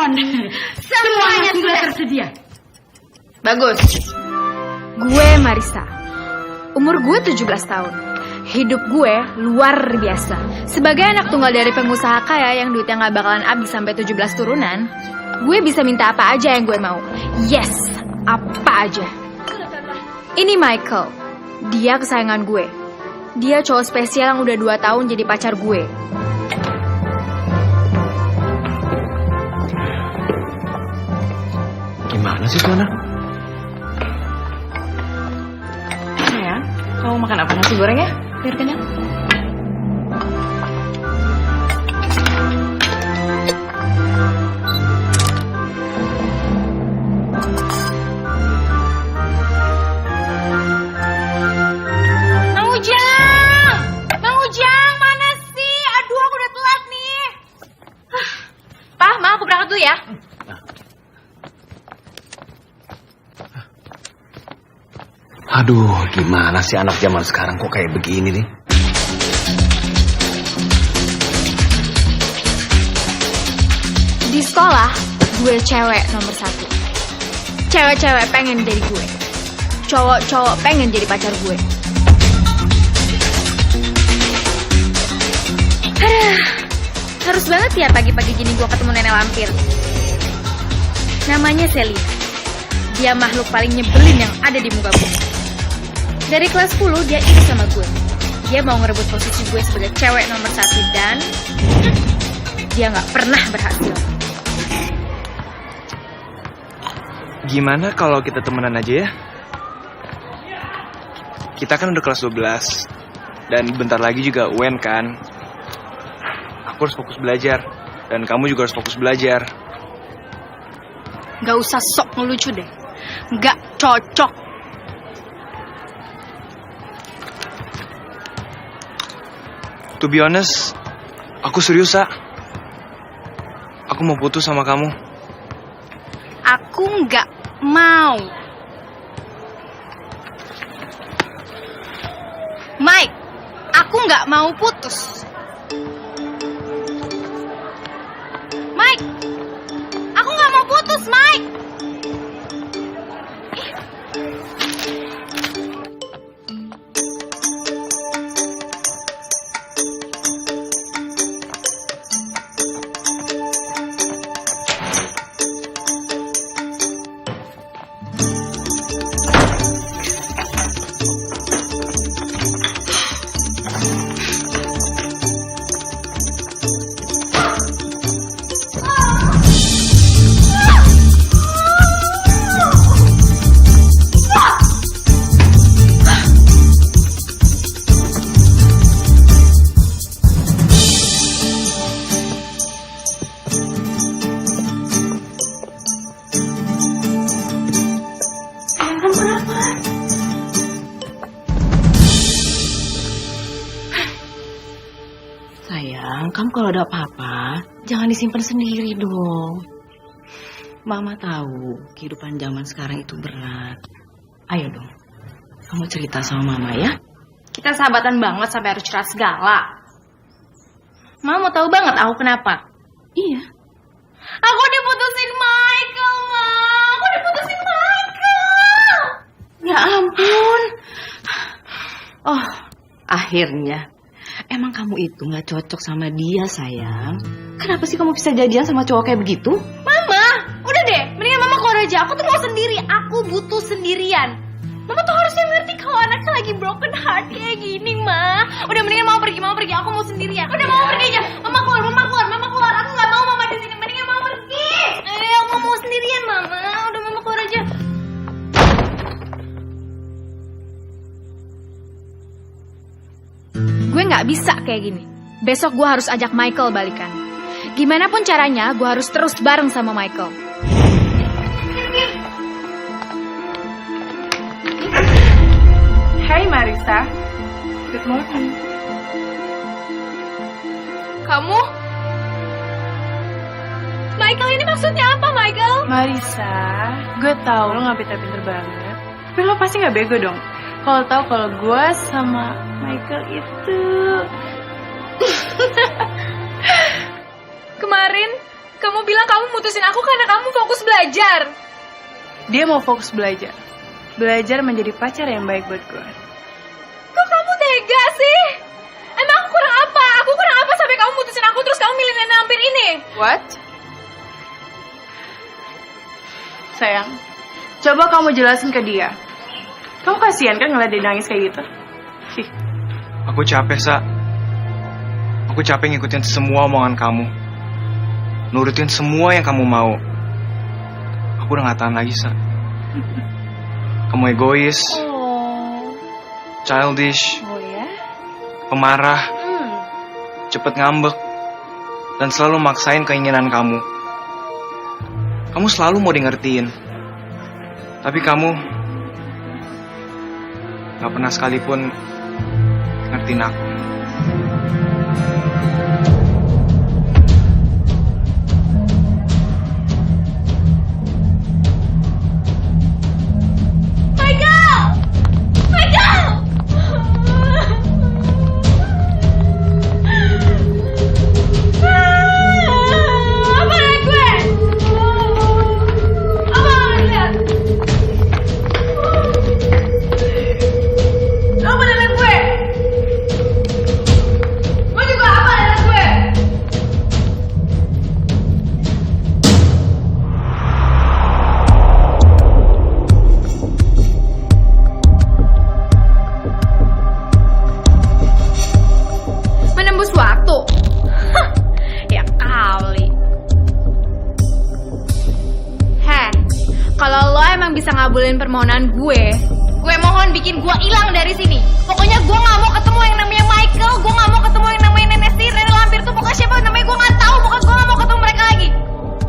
Mohon. Semuanya sudah tersedia. Bagus. Gue Marissa. Umur gue 17 tahun. Hidup gue luar biasa. Sebagai anak tunggal dari pengusaha kaya yang duitnya gak bakalan habis sampai 17 turunan, gue bisa minta apa aja yang gue mau. Yes, apa aja. Ini Michael. Dia kesayangan gue. Dia cowok spesial yang udah 2 tahun jadi pacar gue. Gimana sih tuh anak? Sayang, kamu makan apa? Nasi goreng ya? Biar kenyang. Bang Ujang, mana sih? Aduh, aku udah telat nih. Pak, Ma, aku berangkat dulu ya. Aduh, gimana sih anak zaman sekarang kok kayak begini nih? Di sekolah, gue cewek nomor 1. Cewek-cewek pengen jadi gue. Cowok-cowok pengen jadi pacar gue. Harus banget ya pagi-pagi gini gue ketemu nenek lampir. Namanya Selly. Dia makhluk paling nyebelin yang ada di muka bumi. Dari kelas 10 dia iri sama gue. Dia mau ngerebut posisi gue sebagai cewek nomor 1 dan dia gak pernah berhasil. Gimana kalau kita temenan aja ya? Kita kan udah kelas 12 dan bentar lagi juga UN kan. Aku harus fokus belajar dan kamu juga harus fokus belajar. Gak usah sok ngelucu deh. Gak cocok. To be honest, aku serius, Sa. Aku mau putus sama kamu. Aku gak mau. Mike, aku gak mau putus. Mike, aku gak mau putus, Mike. Sayang, kamu kalau ada apa-apa, jangan disimpan sendiri dong. Mama tahu kehidupan zaman sekarang itu berat. Ayo dong, kamu cerita sama Mama ya. Kita sahabatan banget sampai harus cerita segala. Mama mau tahu banget aku kenapa? Iya. Aku diputusin Michael, Ma. Aku diputusin Michael. Ya ampun. Oh, akhirnya. Emang kamu itu gak cocok sama dia, sayang. Kenapa sih kamu bisa jadian sama cowok kayak begitu? Mama, udah deh. Mendingan Mama keluar aja. Aku tuh mau sendiri. Aku butuh sendirian. Mama tuh harusnya ngerti kalau anaknya lagi broken heart kayak gini, Ma. Udah mendingan Mama pergi. Aku mau sendirian. Udah Mama pergi aja. Mama keluar. Aku gak mau Mama di sini. Mendingan Mama pergi. Aku mau sendirian, Mama. Udah Mama keluar aja. Gue gak bisa kayak gini. Besok gue harus ajak Michael balikan. Gimana pun caranya, gue harus terus bareng sama Michael. Hai Marissa. Good morning. Kamu? Michael ini maksudnya apa, Michael? Marissa, gue tahu lo gak pinter-pinter banget. Tapi lo pasti gak bego dong kalau tahu kalau gue sama Michael itu. Kemarin Kamu bilang kamu mutusin aku karena kamu fokus belajar. Dia mau fokus belajar. Belajar menjadi pacar yang baik buat gue. Kok kamu tega sih? Emang aku kurang apa? Aku kurang apa sampai kamu mutusin aku terus kamu milih nenek lampir ini? What? Sayang, coba kamu jelasin ke dia. Kamu kasihan kan ngeliat dia nangis kayak gitu? Ih, Aku capek, Sa. Aku capek ngikutin semua omongan kamu. Nurutin semua yang kamu mau. Aku udah gak tahan lagi, Sa. Kamu egois, childish, oh ya? pemarah, cepet ngambek, dan selalu maksain keinginan kamu. Kamu selalu mau di ngertiin. Tapi kamu gak pernah sekalipun ngertiin aku. Menembus waktu. Hah, ya kali. Heh, kalau lo emang bisa ngabulin permohonan gue mohon bikin gue hilang dari sini. Pokoknya gue nggak mau ketemu yang namanya Michael, gue nggak mau ketemu yang namanya nenek Sri, nenek lampir tuh pokoknya siapa namanya gue nggak tahu. Pokoknya gue nggak mau ketemu mereka lagi.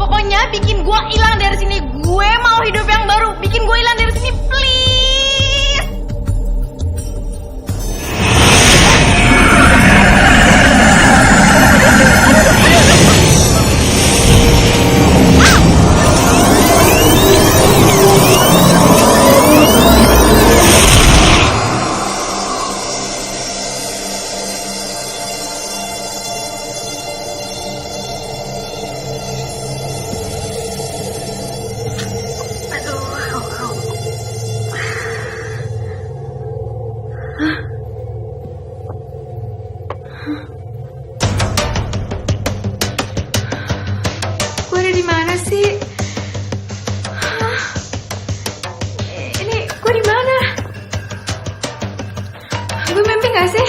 Pokoknya bikin gue hilang dari sini. Gue mau hidup yang baru. Bikin gue hilang dari sini, please. Gue ada di mana sih? Hah? Ini gue di mana? Gue mimpi gak sih?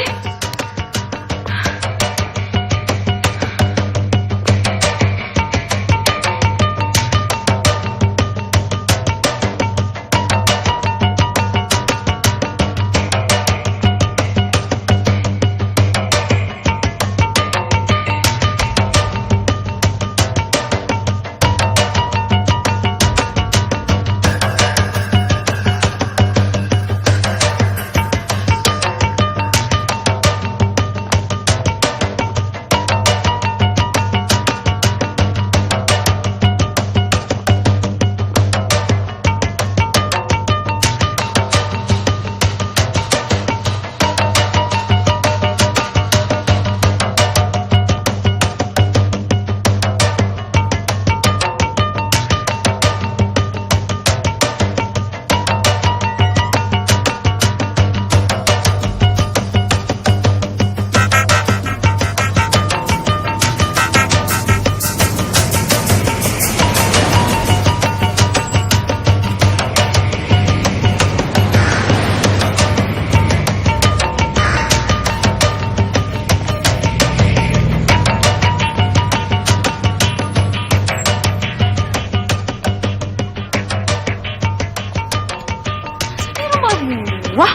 Wah,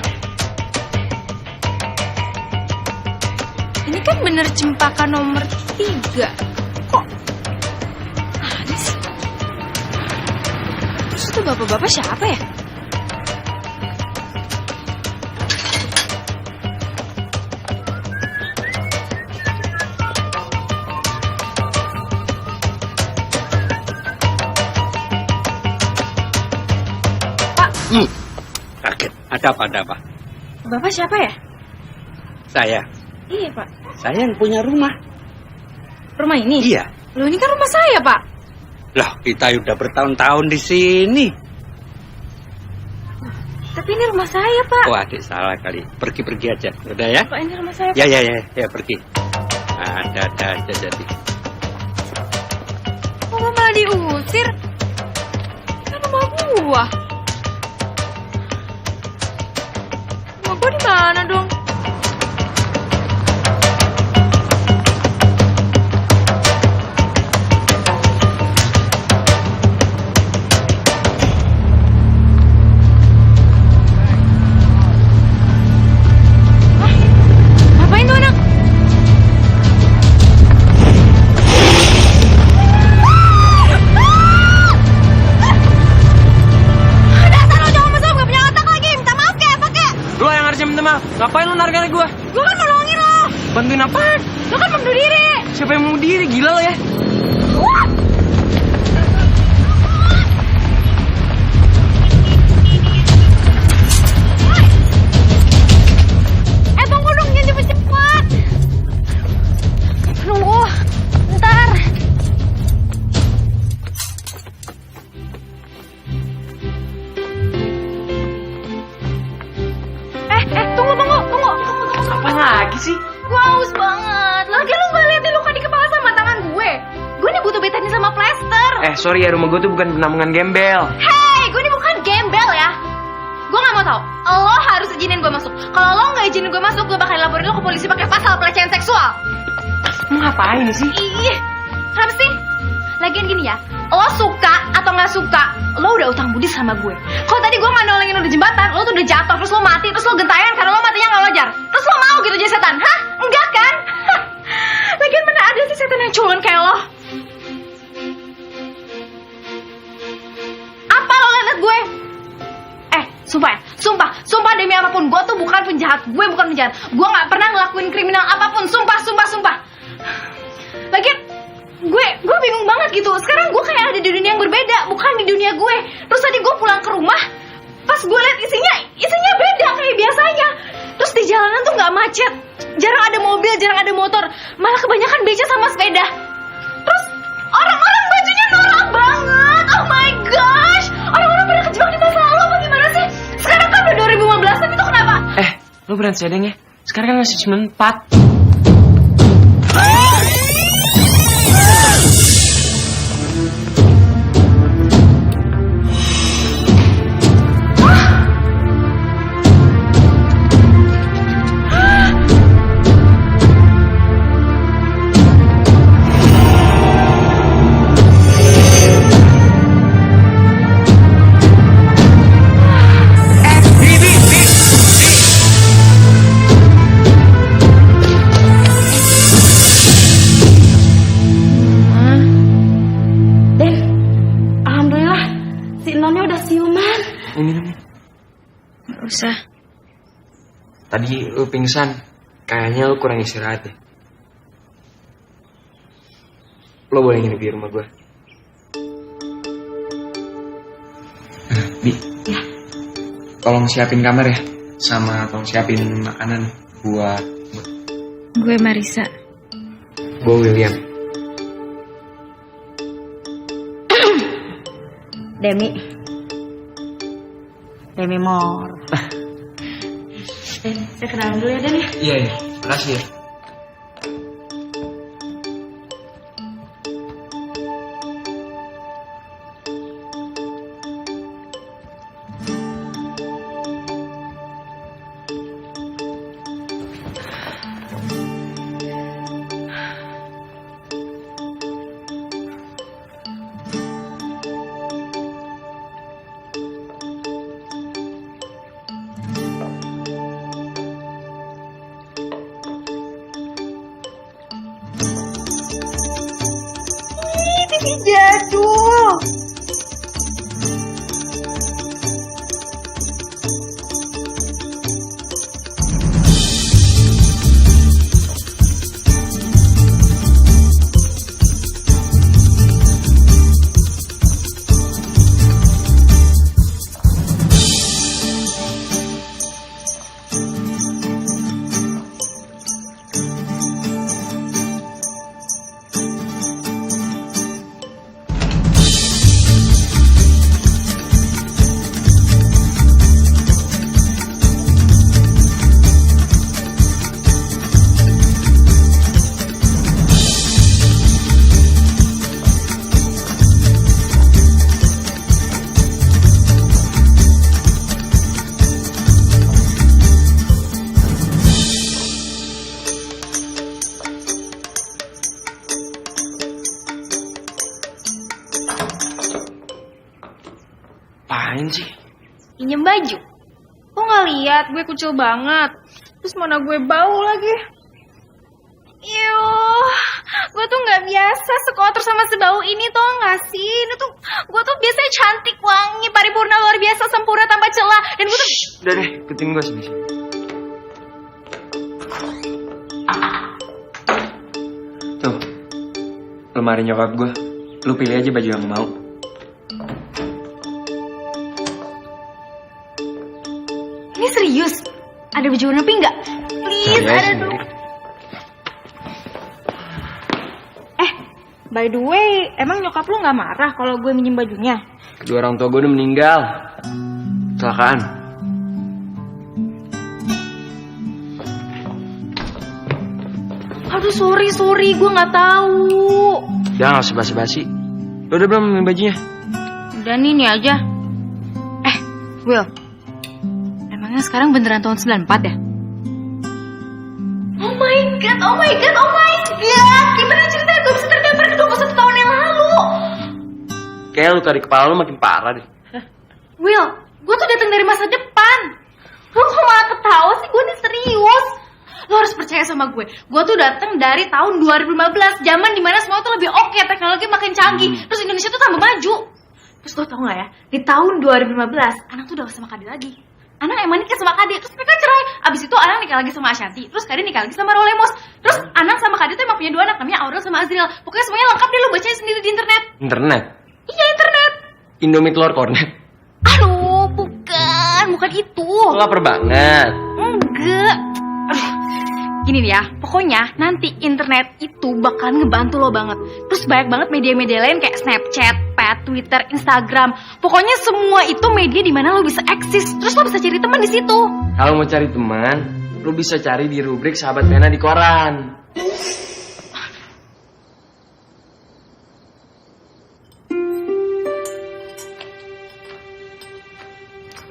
ini kan bener cempaka nomor 3. Kok aneh sih? Terus itu bapak-bapak siapa ya? Kaget. Ada apa? Bapak siapa ya? Saya. Iya, Pak. Saya yang punya rumah. Rumah ini? Iya. Loh, ini kan rumah saya, Pak. Lah, kita udah bertahun-tahun di sini. Tapi ini rumah saya, Pak. Oh, adik salah kali. Pergi-pergi aja. Udah ya? Pak, ini rumah saya, Pak. Ya, pergi. Ada aja jadi. Kok malah diusir? Kan rumah gua. Rumah gua di mana dong? Ngapain tuh anak? Dasar lo jangan mesum, gak punya otak lagi. Minta maaf kayak apa kek? Lo yang harusnya minta maaf. Ngapain lo narik gue? Gue kan mau nolongin lo. Bantuin apaan? Lo kan bunuh diri. Siapa yang mau diri? Gila lo ya? What? Tunggu dong, jangan cepet-cepet. Nunggu, ntar. Tunggu. Apa lagi sih? Gue haus banget. Lagian lu gak liat nih luka di kepala sama tangan gue. Gue nih butuh betadine sama plester. Sorry ya, rumah gue tuh bukan penampungan gembel. Hey, gue ini bukan gembel ya. Gue gak mau tahu. Lo harus izinin gue masuk. Kalau lo gak izinin gue masuk, gue bakal laporin lo ke polisi pakai pasal pelecehan seksual. Mau ngapain sih? Ih, kenapa sih? Lagian gini ya, lo suka atau gak suka, lo udah utang budi sama gue. Kalau tadi gue gak nolongin lo di jembatan, lo tuh udah jatuh, terus lo mati, terus lo gentayangan karena lo matinya gak wajar. Terus lo mau gitu jadi setan? Hah? Enggak kan? Lagian mana ada sih setan yang culun kayak lo? Apa lo liat gue? Sumpah demi apapun, gue tuh bukan penjahat. Gue bukan penjahat. Gue gak pernah ngelakuin kriminal apapun. Sumpah. Lagian, gue bingung banget gitu. Sekarang gue kayak ada di dunia yang berbeda, bukan di dunia gue. Terus tadi gue pulang ke rumah, pas gue liat isinya beda kayak biasanya. Terus di jalanan tuh gak macet, jarang ada mobil, jarang ada motor, malah kebanyakan beca sama sepeda. Terus orang-orang bajunya norak banget. Oh my gosh, orang-orang pada kejebak di masa lalu apa gimana sih? Sekarang kan udah 2015, tapi itu kenapa? Lo beran sedeng ya? Sekarang kan masih cuma 4. Gak usah. Tadi lu pingsan, kayaknya lu kurang istirahat deh. Lo boleh nginep di rumah gue. Bi, Ya. tolong siapin kamar ya, sama tolong siapin makanan buat Gue Marisa. gue William. Demi Mor. Den, saya kenalan dulu ya, Den ya. Iya, makasih ya. Jadul. Apaan sih? Pinjem baju. Kok nggak lihat gue kucil banget. Terus mana gue bau lagi. Yuh, gue tuh nggak biasa sekotor sama sebau ini tau nggak sih? Ini tuh gue tuh biasanya cantik, wangi, paripurna, luar biasa, sempurna tanpa celah. Dan gue tuh Udah deh, ikutin gue sini. Tuh, lemari nyokap gue. Lu pilih aja baju yang mau. ini serius. Ada baju warna pink nggak? Please, ada dong. By the way, emang nyokap lu nggak marah kalau gue minjem bajunya? Kedua orang tua gue udah meninggal. Kecelakaan. Aduh, sorry, gue nggak tahu. Udah gak usah basi-basi. Lu udah belum ambil bajunya? Udah nih, ini aja. Will, emangnya sekarang beneran tahun 94 ya? Oh my god. Gimana ceritanya gue bisa terdampar ke 21 tahun yang lalu? Kayak lu di kepala lu makin parah deh. Will, gue tuh datang dari masa depan. Lo kok malah ketawa sih? Gue nih serius. Lo harus percaya sama gue. Gue tuh datang dari tahun 2015, zaman dimana semua tuh lebih oke, teknologi makin canggih, terus Indonesia tuh tambah maju. Terus lo tau gak ya, di tahun 2015 Anang tuh udah sama Kade lagi. Anang emang nikah sama Kade, terus mereka cerai. Abis itu Anang nikah lagi sama Ashanti, terus Kade nikah lagi sama Rolemos. Terus Anang sama Kade tuh emang punya 2 anak, namanya Aurel sama Azriel. Pokoknya semuanya lengkap deh, lo bacain sendiri di internet. Internet? Iya, internet. Indomie telur kornet? Aduh, bukan itu. Lu lapar banget. Enggak. Gini nih ya, pokoknya nanti internet itu bakalan ngebantu lo banget. Terus banyak banget media-media lain kayak Snapchat, Pet, Twitter, Instagram. Pokoknya semua itu media di mana lo bisa eksis. Terus lo bisa cari teman di situ. Kalau mau cari teman, lu bisa cari di rubrik Sahabat Pena di koran.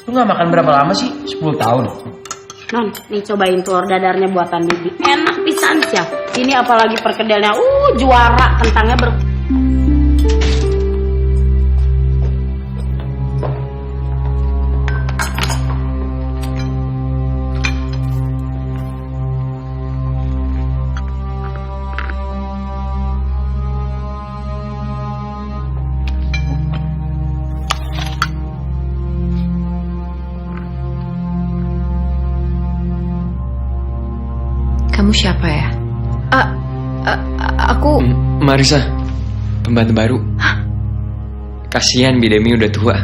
Lu gak makan berapa lama sih? 10 tahun. Non, nih cobain telur dadarnya buatan Bibi. Enak pisan sih. Ini apalagi perkedelnya. Juara, kentangnya Kamu siapa ya? Aku... Marisa, pembantu baru. Kasihan Bidemi udah tua.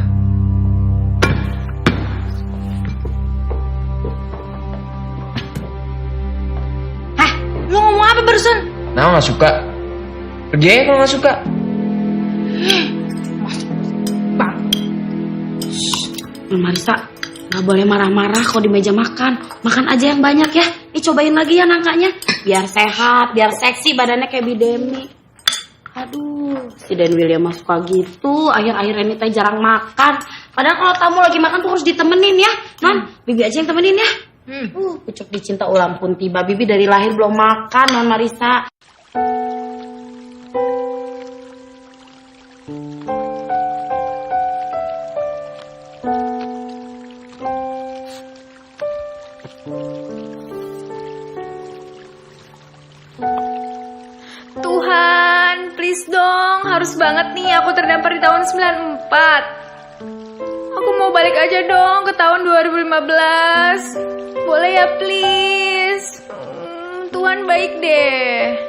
Hah? Lo ngomong apa barusan? Nah, gak suka. Pergi aja kalau gak suka. Marisa, gak boleh marah-marah kalau di meja makan. Makan aja yang banyak ya. Nih cobain lagi ya nangkanya. Biar sehat, biar seksi badannya kayak Bidemi. Aduh, si Dan William mah suka gitu. Akhir-akhir ini teh jarang makan. Padahal kalau tamu lagi makan tuh harus ditemenin ya. Non, Bibi aja yang temenin ya. Pucuk dicinta ulam pun tiba. Bibi dari lahir belum makan, Non Marisa. Tuhan, please dong. Harus banget nih aku terdampar di tahun 94. Aku mau balik aja dong ke tahun 2015. Boleh ya, please? Tuhan baik deh.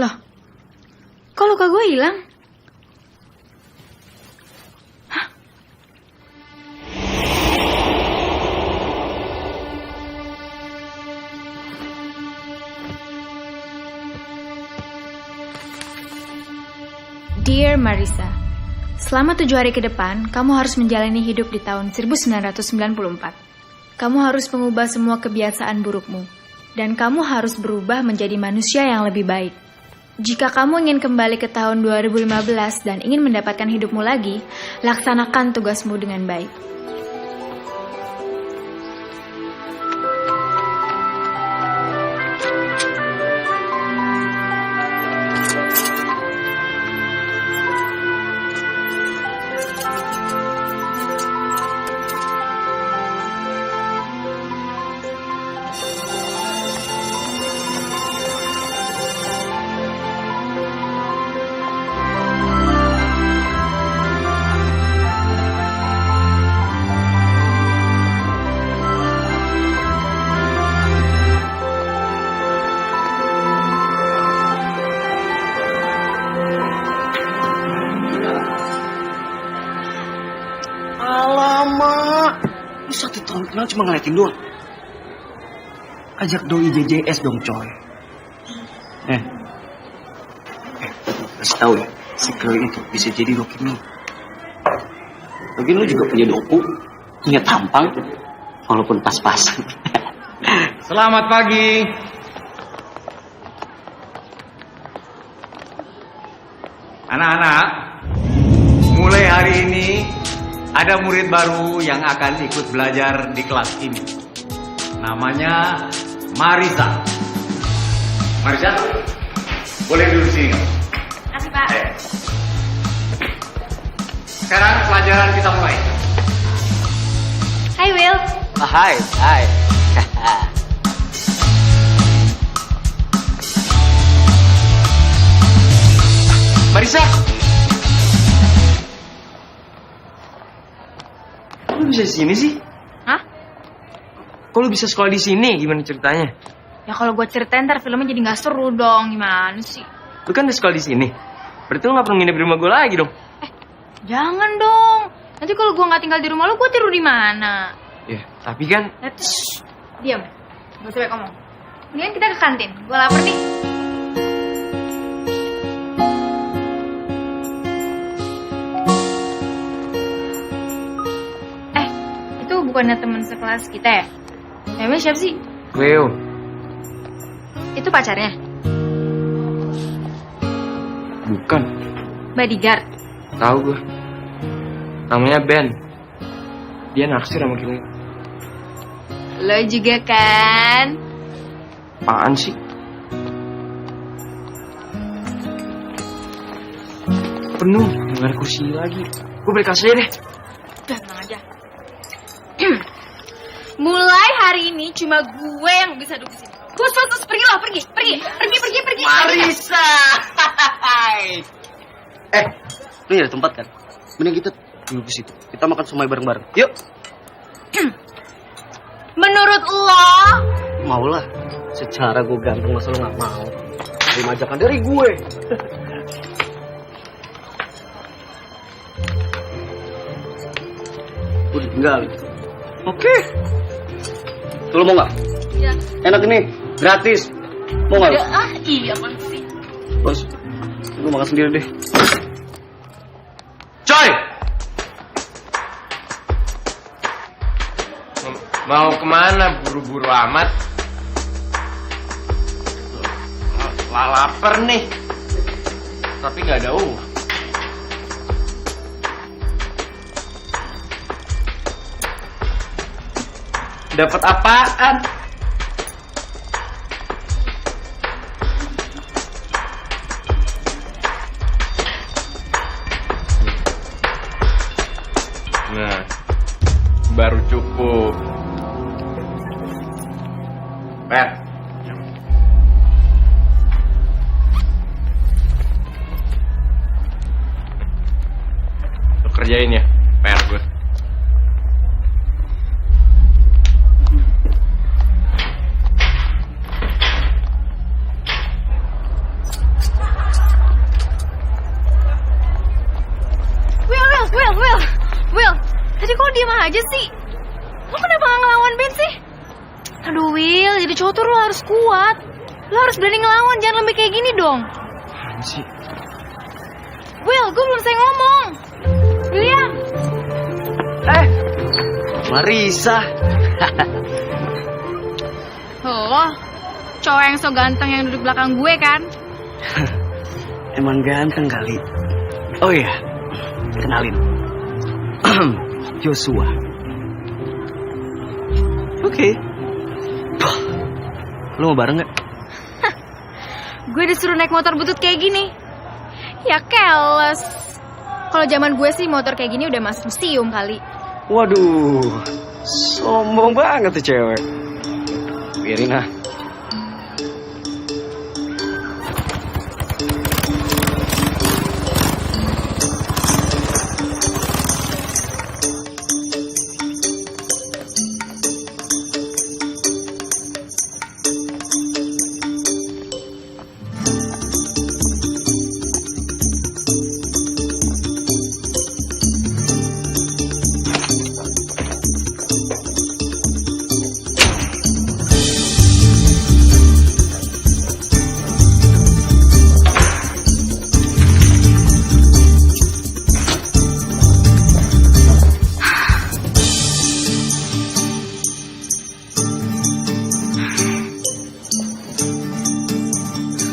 Loh, kok luka gue hilang? Hah? Dear Marisa, selama 7 hari ke depan, kamu harus menjalani hidup di tahun 1994. Kamu harus mengubah semua kebiasaan burukmu. Dan kamu harus berubah menjadi manusia yang lebih baik. Jika kamu ingin kembali ke tahun 2015 dan ingin mendapatkan hidupmu lagi, laksanakan tugasmu dengan baik. Alamak, lu 1 tahun kenal cuma ngeliatin doang. Ajak doi JJS dong coy. Kasih tahu ya, si Chloe itu bisa jadi Rocky Mil. Lagi lu juga punya doku, punya tampang, walaupun pas-pasan. Selamat pagi. Anak-anak, mulai hari ini ada murid baru yang akan ikut belajar di kelas ini. Namanya Marisa. Marisa, boleh duduk di sini. Kasih Pak. Sekarang pelajaran kita mulai. Hai Will. Hai. Marisa, kok lu bisa di sini sih? Hah? Kok lu bisa sekolah di sini? Gimana ceritanya? Ya kalau gue ceritain ntar filmnya jadi gak seru dong, gimana sih? Lu kan udah sekolah di sini. Berarti lu gak perlu nginep di rumah gue lagi dong. Jangan dong. Nanti kalau gue gak tinggal di rumah lo, gue tidur di mana? Ya, tapi kan Diam. Gak usah banyak ngomong. Mendingan kita ke kantin. Gue lapar nih. Itu bukannya teman sekelas kita ya? Namanya siapa sih? Cleo. Itu pacarnya? Bukan. Bodyguard? Tahu gue. Namanya Ben. Dia naksir sama Cleo. Lo juga kan? Apaan sih? Penuh. Gak ada kursi lagi. Gue balik kelas aja deh. Udah, tenang aja. Mulai hari ini cuma gue yang bisa duduk di sini. Terus, pergi loh, pergi. Marisa! Ini ada tempat kan? Mending kita duduk di situ. Kita makan somai bareng-bareng. Yuk. Menurut lo? Mau lah. Secara gue ganteng masa lo gak mau. Terima ajakan dari gue. Udah tinggal. Oke. Tuh lo mau gak? Iya. Enak ini. Gratis. Mau gak? Iya kan sih. Bos. Gue makan sendiri deh. Coy! Mau kemana buru-buru amat? Lapar nih. Tapi gak ada uang. Dapat apaan? Nah, baru cukup. Per. Lo kerjain ya, PR gue. Will, tadi kok diem aja sih? Lo kenapa gak ngelawan Ben sih? Aduh Will, jadi cowok tuh lo harus kuat. Lo harus berani ngelawan, jangan lembek kayak gini dong. Apaan sih? Will, gue belum selesai ngomong. William. Marisa. Oh, cowok yang so ganteng yang duduk belakang gue kan? Emang ganteng kali. Oh iya, kenalin. Joshua. Oke. Lu mau bareng gak? Gue disuruh naik motor butut kayak gini. Ya keles. Kalau zaman gue sih motor kayak gini udah masuk museum kali. Waduh, sombong banget tuh cewek. Biarin ah.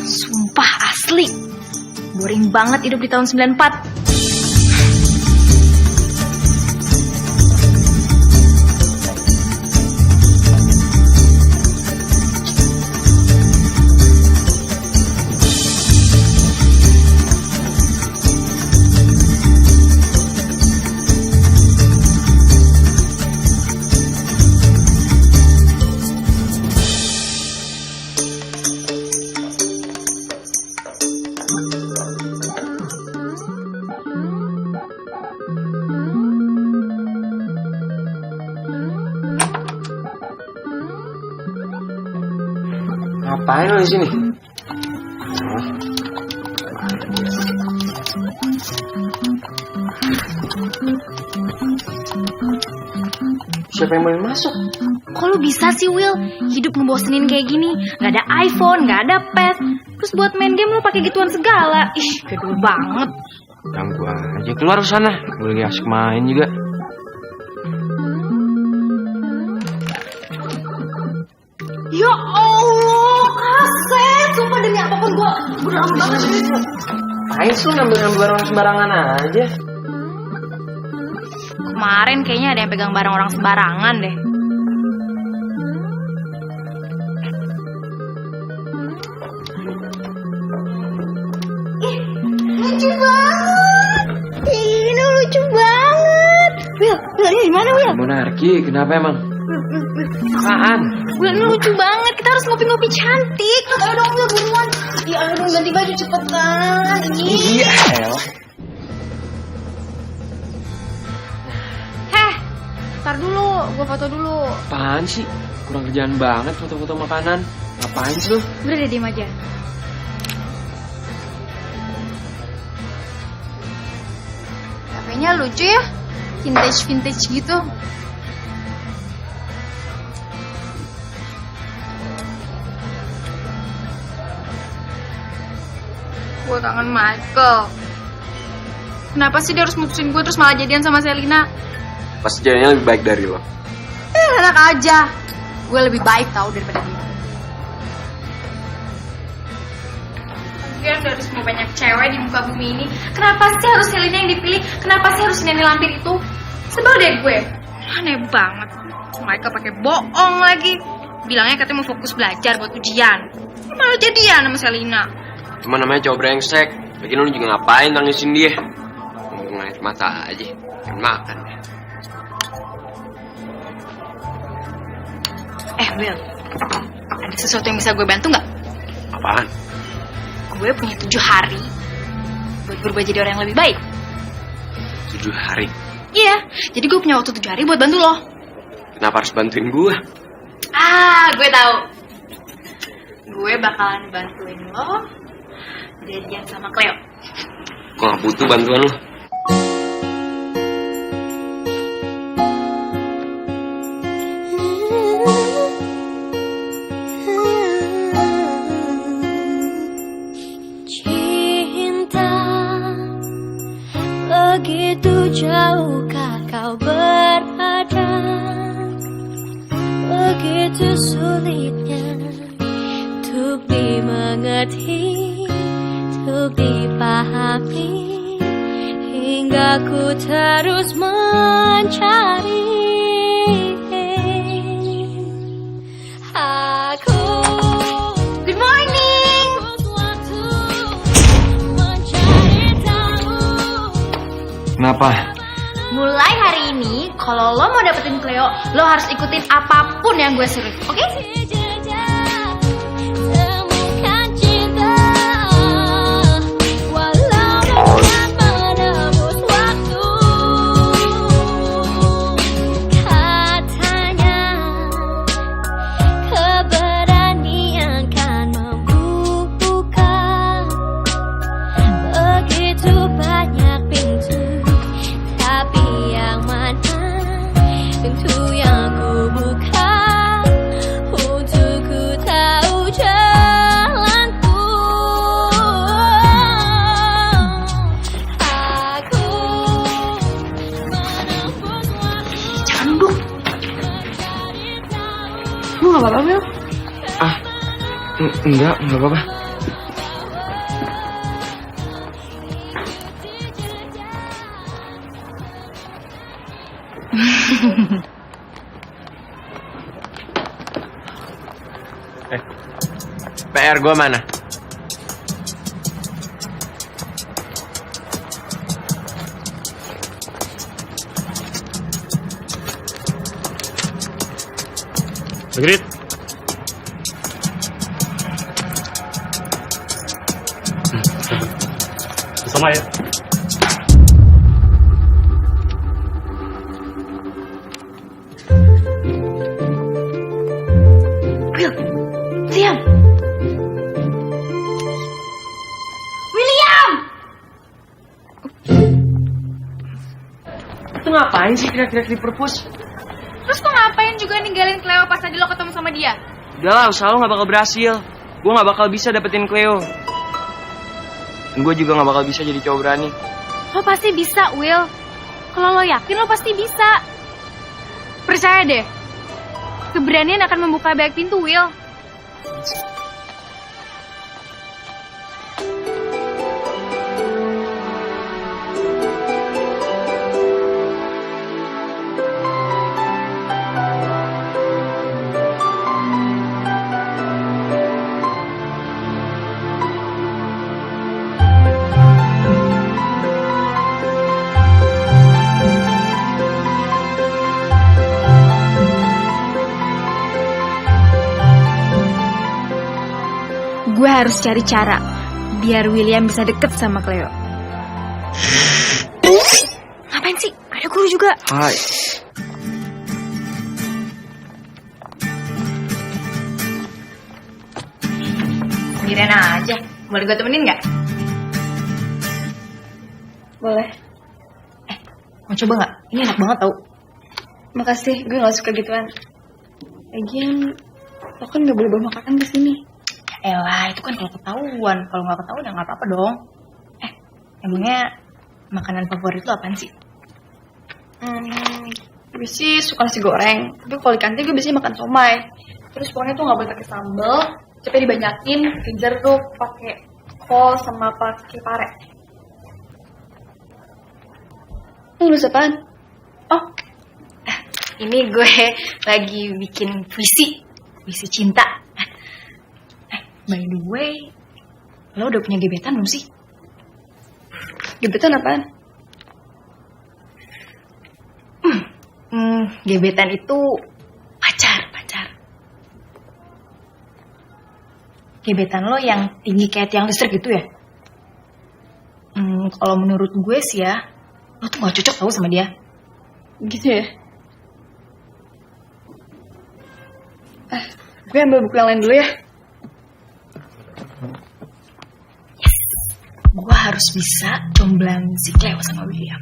Sumpah asli. Boring banget hidup di tahun 94. Ngapain lo di sini? Siapa yang mau masuk? Kok lu bisa sih, Will? Hidup ngebosenin kayak gini. Gak ada iPhone, gak ada PS. Terus buat main game lu pakai gituan segala. Ih, gedul banget. Ganggu aja. Keluar sana. Gue lagi asik main juga. Ya Allah, Asep. Sumpah demi apapun gue udah lama banget. Ayo lu ngambil barang sembarangan aja. Kemarin kayaknya ada yang pegang barang orang sembarangan deh. Lucu banget. Ini lucu banget. Will, ini gimana, Will? Monarki, kenapa emang? Apaan? Will, ini lucu banget. Kita harus ngopi-ngopi cantik. Ayo dong, Will, buruan. Ya, ayo dong, ganti baju cepetan. Iya, elah. Heh, ntar dulu, gue foto dulu. Apaan sih? Kurang kerjaan banget foto-foto makanan. Ngapain sih lu? Udah deh, diem aja. Kafenya lucu ya, vintage gitu. Gue kangen Michael. Kenapa sih dia harus mutusin gue terus malah jadian sama Selina? Pasti jadinya lebih baik dari lo. Enak aja. Gue lebih baik tau daripada dia. Lagian dari semua banyak cewek di muka bumi ini, kenapa sih harus Selina yang dipilih? Kenapa sih harus Neni Lampir itu? Sebel deh gue. Aneh banget. Michael pakai bohong lagi. Bilangnya katanya mau fokus belajar buat ujian. Malah jadian sama Selina. Cuma namanya cowok brengsek. Lagian lu juga ngapain nangisin dia? Ngeliat mata aja. Pengen makan deh. Will, ada sesuatu yang bisa gue bantu nggak? Apaan? Gue punya 7 hari buat berubah jadi orang yang lebih baik. 7 hari? Iya, jadi gue punya waktu 7 hari buat bantu lo. Kenapa harus bantuin gue? Gue tahu. Gue bakalan bantuin lo jadian sama Cleo. Gue gak butuh bantuan lo. Begitu jauhkah kau berada? begitu sulitnya untuk dimengerti, untuk dipahami, hingga ku terus mencari. Aku Good morning. waktu mencari tahu. Kenapa? Mulai hari ini, kalau lo mau dapetin Cleo, lo harus ikutin apapun yang gue suruh, oke? Temukan cinta, walau dengan menebus waktu. Katanya keberanian kan membuka begitu banyak pintu, tapi yang mana pintu yang ku buka untuk ku tahu jalanku. Aku menembus waktu. Jangan duduk. Lu gak apa-apa, Mel? Enggak apa-apa. PR gue mana? Magrit. Sama ya. Will, diam. William! Itu ngapain sih kira-kira di perpus? Terus kok ngapain juga ninggalin Cleo pas tadi lo ketemu sama dia? Udah lah, usaha lo gak bakal berhasil. Gue gak bakal bisa dapetin Cleo. Gue juga gak bakal bisa jadi cowok berani. Lo pasti bisa, Will. Kalau lo yakin, lo pasti bisa. Percaya deh. Keberanian akan membuka banyak pintu, Will. Gue harus cari cara biar William bisa deket sama Cleo. Ngapain sih? Ada guru juga. Hai. Sendirian aja. Boleh gue temenin nggak? Boleh. Mau coba nggak? Ini enak banget tau. Makasih, gue gak suka gituan. Lagian, lo kan gak boleh bawa makanan ke sini. Elah, itu kan kalau ketahuan. Kalau nggak ketahuan ya nggak apa-apa dong. Emangnya makanan favorit lo apaan sih? Gue sih suka nasi goreng. Tapi kalau di kantin gue biasanya makan somai. Terus pokoknya tuh gak boleh pakai sambal. Cepet dibanyakin, pakai jeruk, pakai kol, sama pakai pare. Nulis apaan? Oh, Ini gue lagi bikin puisi cinta. By the way, lo udah punya gebetan belum sih? gebetan apaan? Gebetan itu pacar. Gebetan lo yang tinggi kayak tiang listrik gitu ya? Kalau menurut gue sih ya, lo tuh gak cocok tau sama dia. Gitu ya? Gue ambil buku yang lain dulu ya. Gue harus bisa jomblang si Cleo sama William.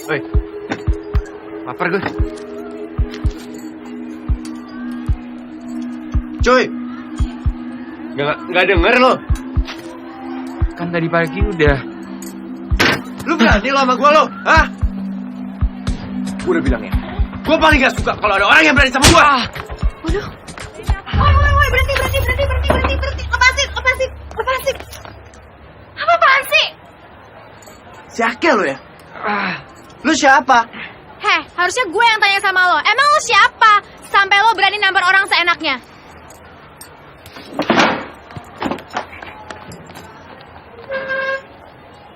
Oi, lapar gue. Cuy, nggak denger lo. Kan tadi pagi udah. Lu berani lo sama gue lo? Hah? Gue udah bilang ya. Gue paling gak suka kalau ada orang yang berani sama gue. Waduh. Woi, berhenti. Lepasin. Apaan sih? Si Akel lo ya? Lu siapa? Heh, harusnya gue yang tanya sama lo. Emang lo siapa? Sampai lo berani nampar orang seenaknya.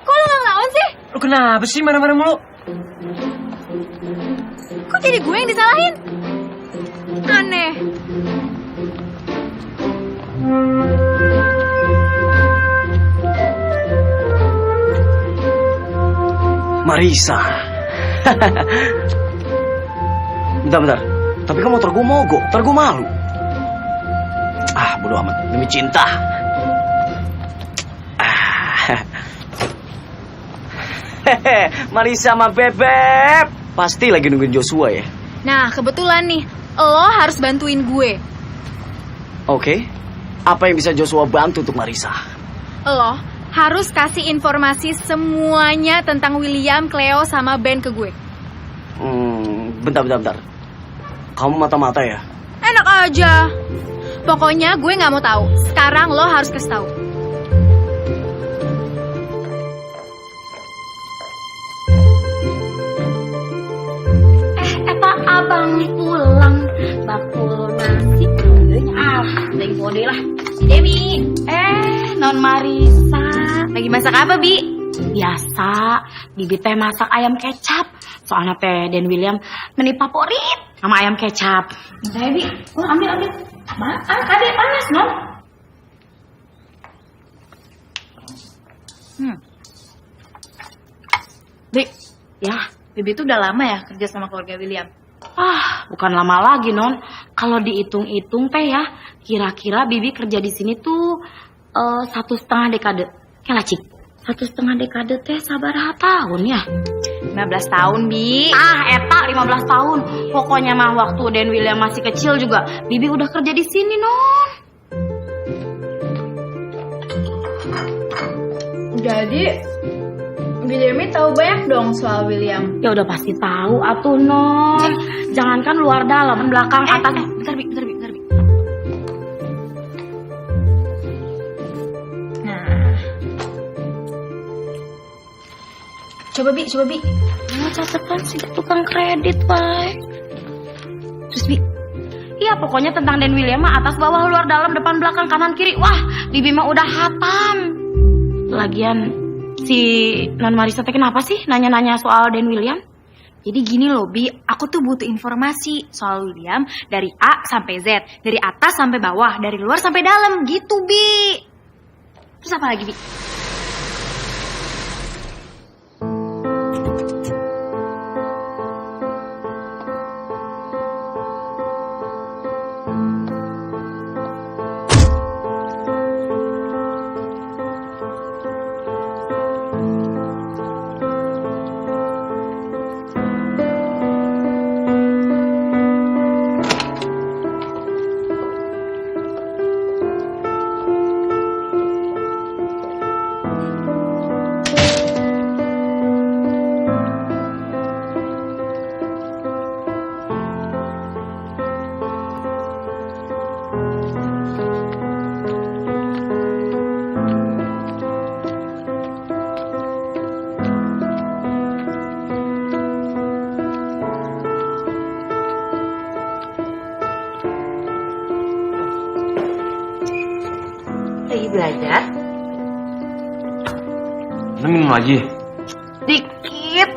Kok lo gak ngelawan sih? Lu kenapa sih marah-marah mulu? Kok jadi gue yang disalahin? Aneh. Marisa. Bentar. Tapi kan motor gue mogok, ntar gue malu. Bodo amat, demi cinta. Marisa sama Bebep. Pasti lagi nungguin Joshua ya? Nah, kebetulan nih, lo harus bantuin gue. Oke. Apa yang bisa Joshua bantu untuk Marisa? Lo harus kasih informasi semuanya tentang William, Cleo, sama Ben ke gue. Bentar. Kamu mata-mata ya? Enak aja. Pokoknya gue nggak mau tahu. Sekarang lo harus kasih tahu. Eta abang pulang bakul nasi kerengganya neng bode lah si Dewi. Non Marisa Lagi masak apa, Bi? biasa bibi teh masak ayam kecap soalnya teh dan William meni favorit sama ayam kecap. Dewi, ambil adek panas non. Bi, Ya, Bibi tuh udah lama ya kerja sama keluarga William. bukan lama lagi non. Kalau dihitung-hitung teh ya, kira-kira bibi kerja di sini tuh 1,5 dekade. Kayak cik, 1,5 dekade teh sabaraha tahun ya? 15 tahun, Bi. Eta 15 tahun. Pokoknya mah waktu Dan William masih kecil juga, bibi udah kerja di sini non. Jadi, William tahu banyak dong soal William. Ya udah pasti tahu atuh non. Jangankan luar dalam, belakang atas. Bentar bi. Nah. Coba Bi. Catetan si tukang kredit, Bay. Terus Bi. Iya pokoknya tentang Dan William mah atas bawah luar dalam depan belakang kanan kiri. Wah, bibi mah udah hatam. Lagian si Non Marisa teh kenapa sih nanya-nanya soal Dan William? Jadi gini loh, Bi, aku tuh butuh informasi soal William dari A sampai Z, dari atas sampai bawah, dari luar sampai dalam, gitu, Bi. Terus apa lagi, Bi? Lagi belajar? Lu minum lagi? Dikit.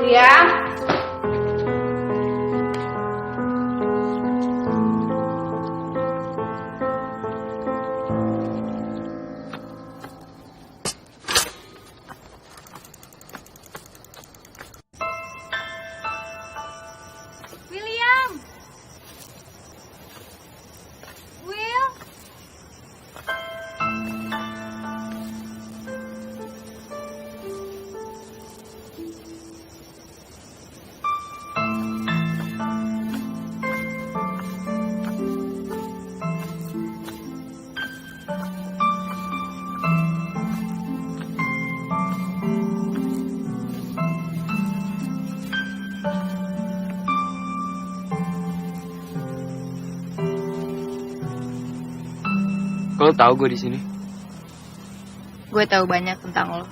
Ya. William! Will? Kau tahu gue di sini? Gue tahu banyak tentang lo.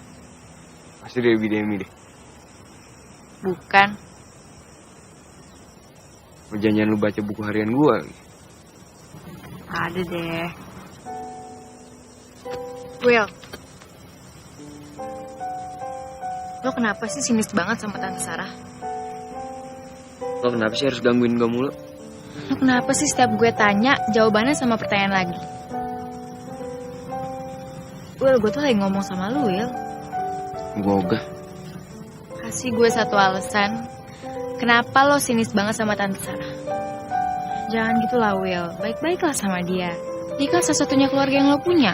Pasti Debbie Demi deh. Bukan. Perjanjian lu baca buku harian gue. Ada deh. Will. Lo kenapa sih sinis banget sama Tante Sarah? Lo kenapa sih harus gangguin gue mulu? Lo kenapa sih setiap gue tanya, jawabannya sama pertanyaan lagi? Will, gue tuh lagi ngomong sama lo, Will. Gue ogah. Kasih gue satu alasan, kenapa lo sinis banget sama Tante Sarah? Jangan gitu lah, Will. Baik-baiklah sama dia. Dia kan satu-satunya keluarga yang lo punya.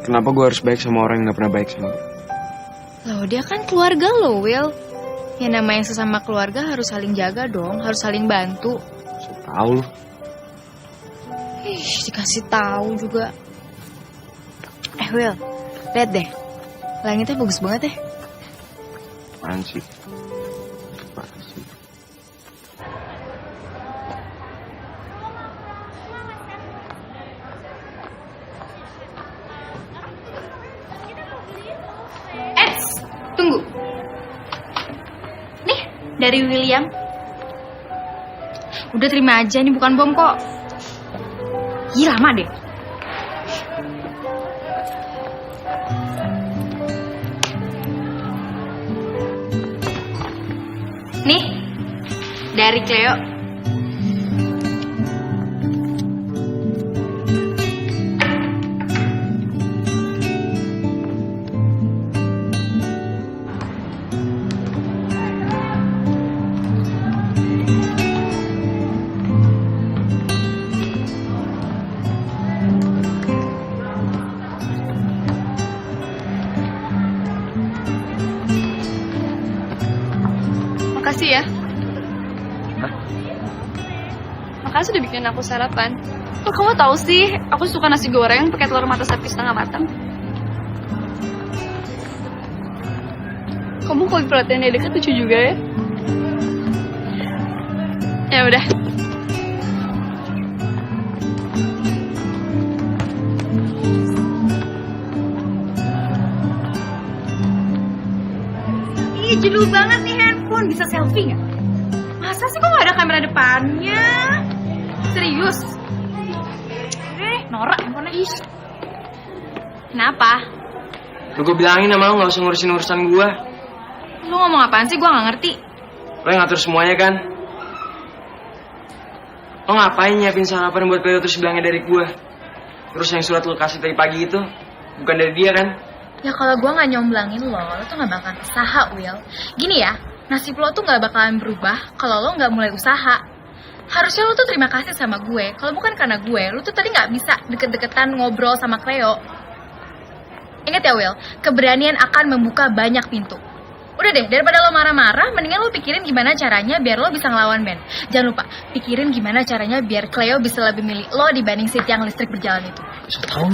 Kenapa gue harus baik sama orang yang gak pernah baik sama gue? Loh, dia kan keluarga lo, Will. Ya namanya sesama keluarga harus saling jaga dong, harus saling bantu. Tahu lu. Ih, dikasih tahu juga. Will, lihat deh. Langitnya bagus banget ya. Apaan sih? Apaan sih? Tunggu. Nih, dari William. Udah terima aja, ini bukan bom kok. Ih, lama deh. Nih, dari Cleo. Makasih ya. Makasih udah bikin aku sarapan. Kok kamu tahu sih, aku suka nasi goreng pakai telur mata sapi setengah matang. Kamu kalau perhatian dari dekat lucu juga ya. Ya udah. Ih, jadul banget nih handphone. Bisa selfie nggak? Masa sih kok nggak ada kamera depannya? Serius? Norak handphonenya. Ih. Kenapa? Lu gue bilangin sama lo gak usah ngurusin urusan gue. Lu ngomong apaan sih? Gue nggak ngerti. Lo yang ngatur semuanya kan? Lo ngapain nyiapin sarapan buat Cleo terus bilangnya dari gue? Terus yang surat lo kasih tadi pagi itu bukan dari dia kan? Ya kalau gue nggak nyomblangin lo tuh nggak bakalan usaha, Will. Gini ya, nasib lo tuh nggak bakalan berubah kalau lo nggak mulai usaha. Harusnya lo tuh terima kasih sama gue. Kalau bukan karena gue, lo tuh tadi nggak bisa deket-deketan ngobrol sama Cleo. Ingat ya, Will, keberanian akan membuka banyak pintu. Udah deh, daripada lo marah-marah, mendingan lo pikirin gimana caranya biar lo bisa ngelawan Ben. Jangan lupa, pikirin gimana caranya biar Cleo bisa lebih milih lo dibanding si tiang listrik berjalan itu. Bisa tahu.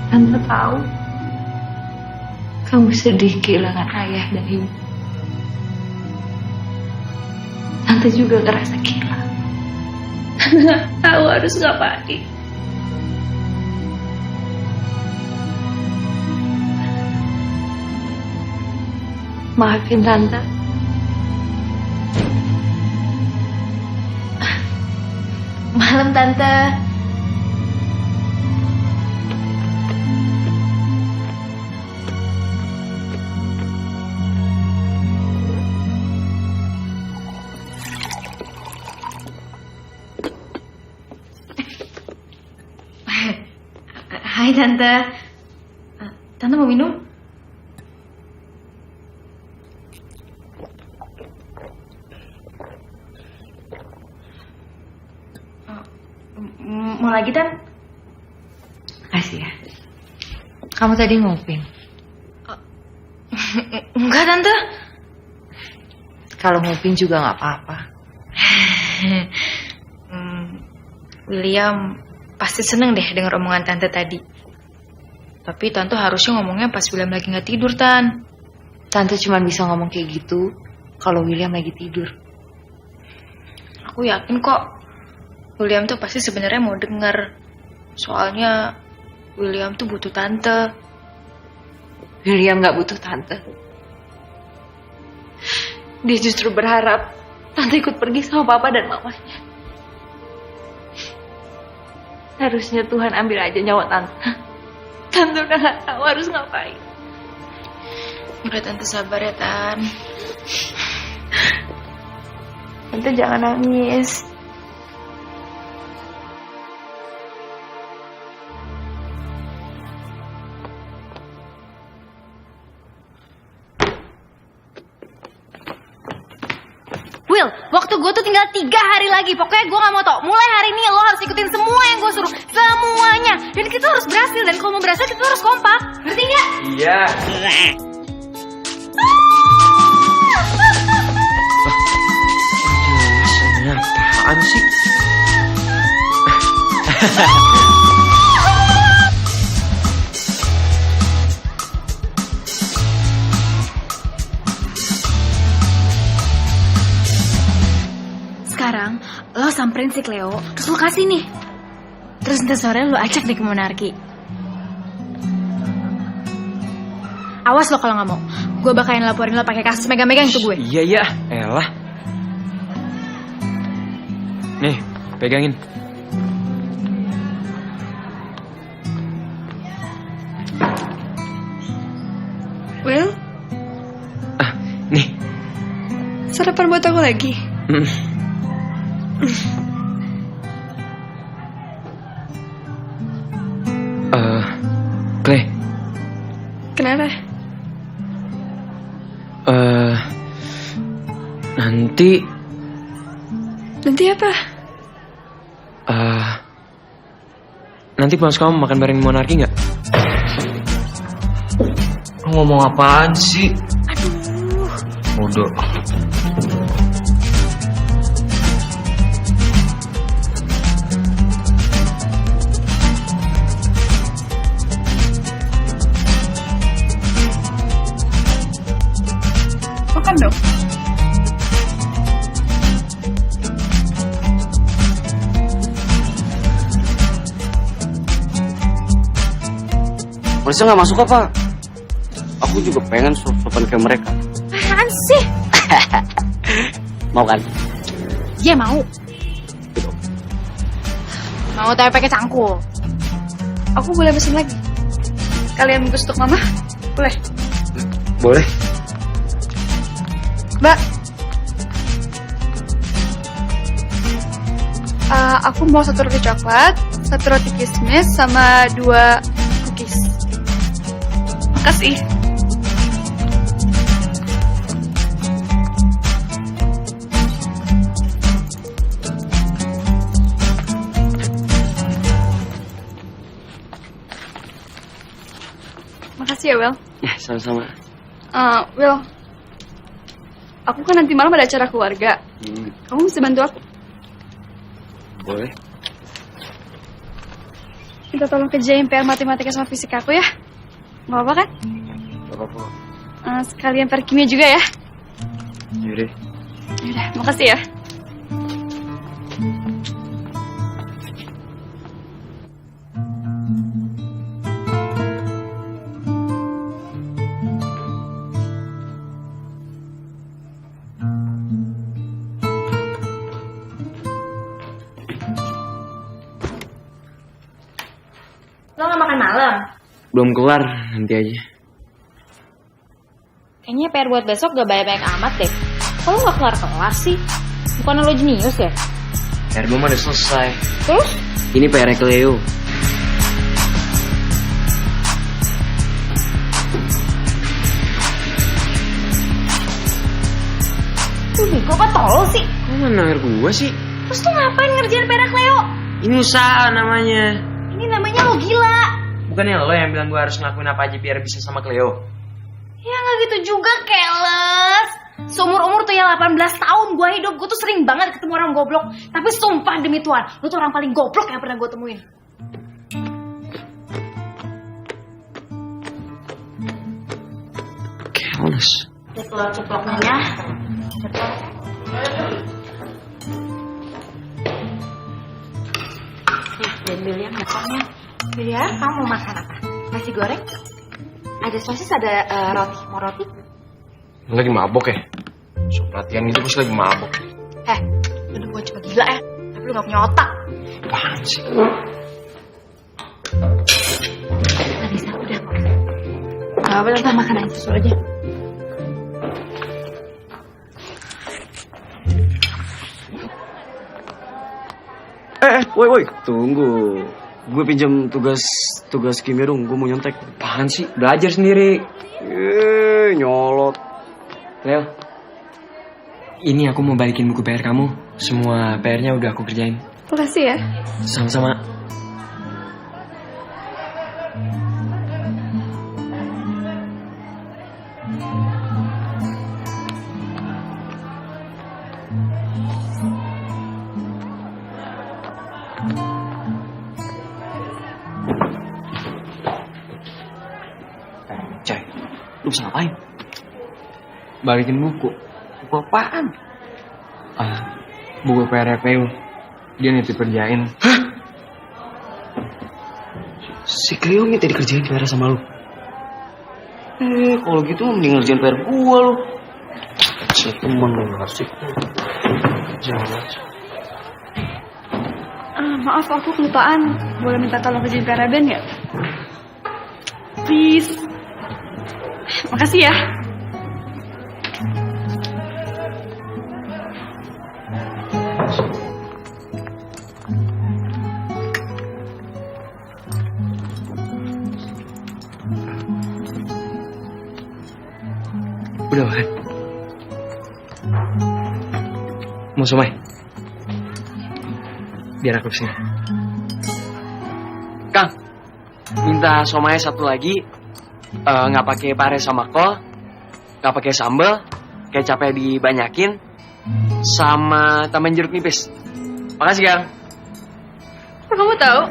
Tante tahu kamu sedih kehilangan ayah dan ibu. Tante juga ngerasa gila. Tante gak tahu harus ngapain. Maafin Tante. Malam, Tante. Hai Tante. Tante mau minum? Mau lagi, Tan? Makasih ya. Kamu tadi nguping. Enggak, Tante. Kalau nguping juga nggak apa-apa. William pasti seneng deh denger omongan Tante tadi. Tapi Tante harusnya ngomongnya pas William lagi nggak tidur, Tan. Tante cuma bisa ngomong kayak gitu kalau William lagi tidur. Aku yakin kok William tuh pasti sebenarnya mau denger. Soalnya William tuh butuh Tante. William nggak butuh tante. Dia justru berharap tante ikut pergi sama papa dan mamanya. Harusnya Tuhan ambil aja nyawa tante. Tante udah nggak tahu harus ngapain. Udah Tante sabar ya, Tan. Tante jangan nangis. Will, waktu gue tuh tinggal 3 hari lagi. Pokoknya gue gak mau tau. Mulai hari ini lo harus ikutin semua yang gue suruh. Semuanya. Dan kita harus berhasil. Dan kalau mau berhasil kita harus kompak. Ngerti gak? Iya. Ini apaan sih? Sekarang lo samperin si Cleo, terus lo kasih nih. Terus nanti sore lo ajak deh ke Monarki. Awas lo kalau nggak mau, gue bakalan laporin lo pakai kasus megang-megang ke gue. Iya, elah. Nih, pegangin. Will, Nih. sarapan buat aku lagi. Clay. Kenapa? Nanti Nanti apa? nanti pulang sekolah makan bareng Monarki nggak? Lu ngomong apaan sih? Aduh. Udah. Makan dong. Polisi nggak masuk apa? Aku juga pengen sopan kayak mereka. Apaan sih? Mau kan? Ya mau. Mau tapi pakai cangkul. Aku boleh pesen lagi. Kalian bungkus untuk mama? Boleh. Boleh. Mbak. Aku mau 1 roti coklat, 1 roti kismis, sama 2 cookies. Makasih. Makasih ya, Will. Ya, sama-sama. Will, aku kan nanti malam ada acara keluarga. Kamu bisa bantu aku? Boleh. Minta tolong kerjain PR matematika sama fisika aku ya. Gak apa-apa kan? Gak apa-apa. Sekalian PR kimia juga ya. Yaudah. Yaudah, makasih ya. Lo gak makan malam? Belum kelar, nanti aja. Kayaknya PR buat besok gak banyak-banyak amat deh. Kok lo gak kelar-kelar sih? Bukan lo jenius ya? PR gue mah udah selesai. Terus? Ini PR Cleo. Gue apa tolol sih? Kok menarik gue sih? Terus tuh ngapain ngerjain PR Cleo? Ini usaha namanya. Ini namanya lo gila. Bukannya lo yang bilang gue harus ngelakuin apa aja biar bisa sama Cleo? Ya nggak gitu juga, keles. Seumur-umur tuh ya 18 tahun gue hidup, gue tuh sering banget ketemu orang goblok. Tapi sumpah demi Tuhan, lo tuh orang paling goblok yang pernah gue temuin. Keles. Ceplok-ceploknya ya. Biliar makannya. Biliar, kamu mau makan apa? Nasi goreng? Ada sosis, ada roti. Mau roti? Lagi mabok ya? So perhatian gitu pasti lagi mabok. Lu bukan cuma gila ya, tapi lu gak punya otak. Apaan sih? Gak bisa, udah. Gak apa-apa, kita makan aja, susul aja. Woi, tunggu. Gue pinjam tugas kimia dong, gue mau nyontek. Apaan sih? Belajar sendiri. Nyolot. Leo, ini aku mau balikin buku PR kamu. Semua PR-nya udah aku kerjain. Makasih ya. Sama-sama. Cai, lu bisa ngapain? Balikin buku. Buku apaan? Buku PR Cleo. Dia nitip kerjain. Si Cleo minta dikerjain PR sama lu. Kalau gitu mending ngerjain PR gua lu. Si temen lu ngasih. Jangan. Maaf, aku kelupaan. Boleh minta tolong kerjain PR Ben ya? Please. Makasih ya. Udah makan? Mau somai? Biar aku kesini. Kang, minta somai satu lagi. Nggak pakai pare sama kol, nggak pakai sambal, kecapnya dibanyakin, sama tambahin jeruk nipis. Makasih Kang. Apa kamu tahu?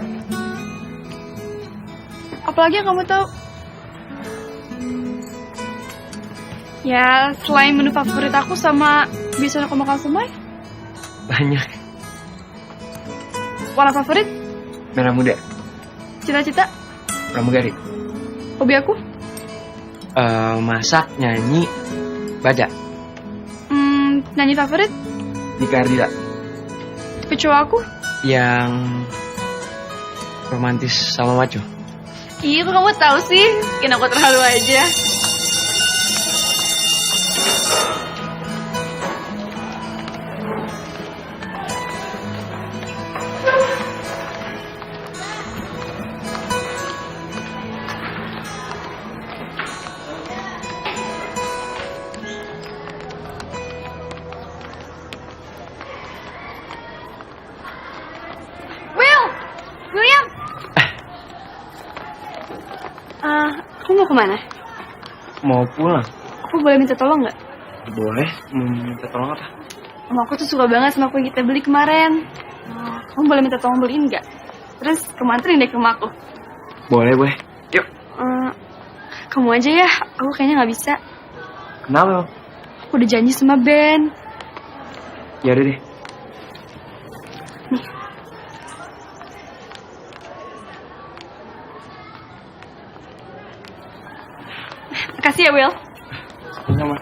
Apalagi yang kamu tahu? Ya, selain menu favorit aku sama biasanya aku makan semai. Banyak. Warna favorit? Merah muda, Cita-cita? pramugari. Hobi aku? Masak, nyanyi, baca. Nyanyi favorit? Dika Ardila. Tipe cowok aku? Yang romantis sama maco. Iya, kok kamu tahu sih? Bikin aku terharu aja. William! Aku mau kemana? Mau pulang? Aku boleh minta tolong nggak? Boleh. Minta tolong apa? Om aku tuh suka banget sama kue yang kita beli kemarin. Kamu boleh minta tolong beliin nggak? Terus kamu anterin deh ke rumah aku. Boleh. Yuk. Kamu aja ya, aku kayaknya nggak bisa. Kenapa? Aku udah janji sama Ben. Ya udah deh. Makasih ya, Will. Sama.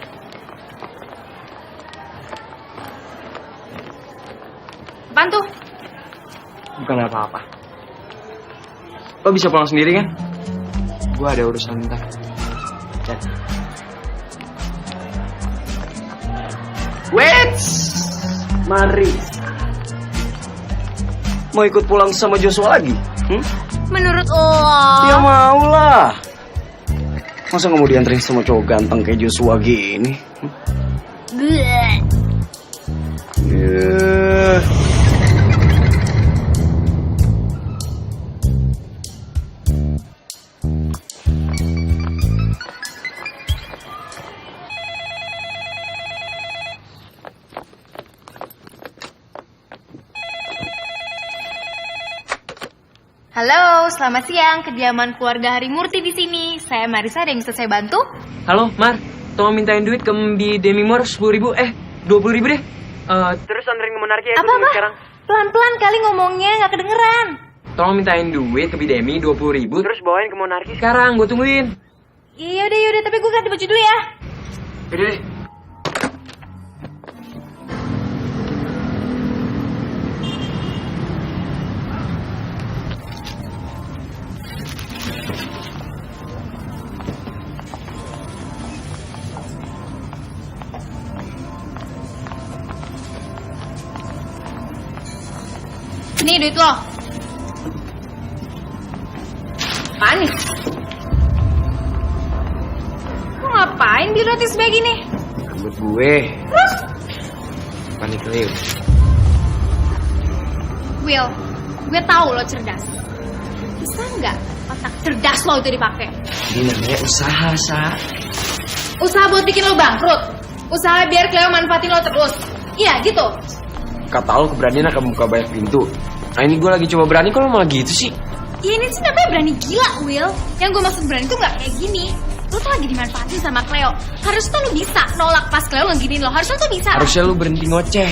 Apaan tuh? Bukan apa-apa. Lo bisa pulang sendiri kan? Gue ada urusan bentar. Dan. Wait, mari. Mau ikut pulang sama Joshua lagi? Menurut lo? Ya mau lah. Masa nggak mau dianterin sama cowok ganteng kayak Joshua gini? Bleh. Halo, selamat siang. Kediaman keluarga Harimurti di sini. Saya Marisa, ada yang bisa saya bantu? Halo, Mar. Tolong mintain duit ke Mbi Demimor 10.000. 20.000 deh. Terus anterin ke Monarki ya Apa-apa? sekarang. Pelan-pelan kali ngomongnya, nggak kedengeran. Tolong mintain duit ke Mbi Demi 20.000. Terus bawain ke Monarki sekarang. Gue tungguin. Yaudah, tapi gue ganti baju dulu ya. Yaudah deh. Nih duit lo. Apaan nih? Lo ngapain beli roti sebaik ini? Buat gue. Terus? Panik Leo. Will, gue tahu lo cerdas. Bisa nggak otak cerdas lo itu dipakai? Ini namanya usaha, Sa. Usaha buat bikin lo bangkrut. Usaha biar Cleo manfaatin lo terus. Iya gitu. Kata lo keberanian akan buka banyak pintu. Nah ini gue lagi coba berani, kok lo malah gitu sih? Ya ini sih namanya berani gila, Will. Yang gue maksud berani tuh nggak kayak gini. Lo tuh lagi dimanfaatin sama Cleo. Harusnya tuh lo bisa nolak pas Cleo ngeginiin lo. Harusnya tuh bisa. Harusnya lo berhenti ngoceh.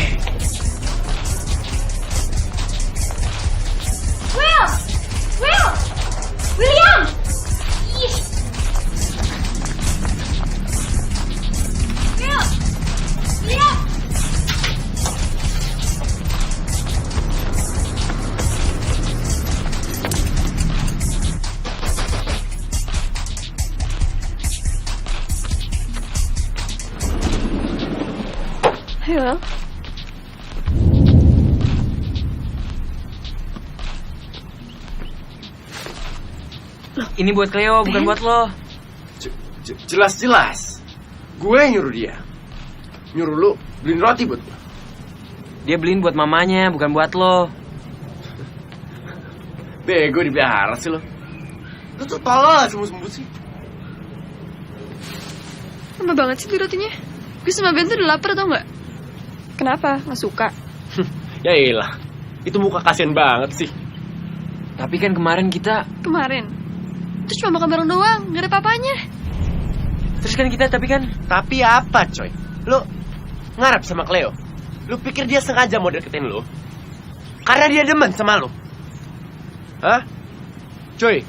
Will! William! Ih. William! Will. Ini buat Cleo, bukan buat lo. Jelas-jelas gue yang nyuruh dia. Nyuruh lu beliin roti buat gue. Dia beliin buat mamanya, bukan buat lo. Bego dipelihara sih lo. Lu tuh tolol sembus-sembus sih. Lama banget sih beli rotinya. Gue sama Ben tuh udah lapar tau gak? Kenapa? Gak suka? Ya iyalah, itu muka kasihan banget sih. Tapi kan kemarin kita... Kemarin? Itu cuma makan bareng doang, gak ada apa-apanya. Terus kan kita, tapi kan... Tapi apa coy? Lu ngarep sama Cleo? Lu pikir dia sengaja mau deketin lu? Karena dia demen sama lu? Hah? Coy,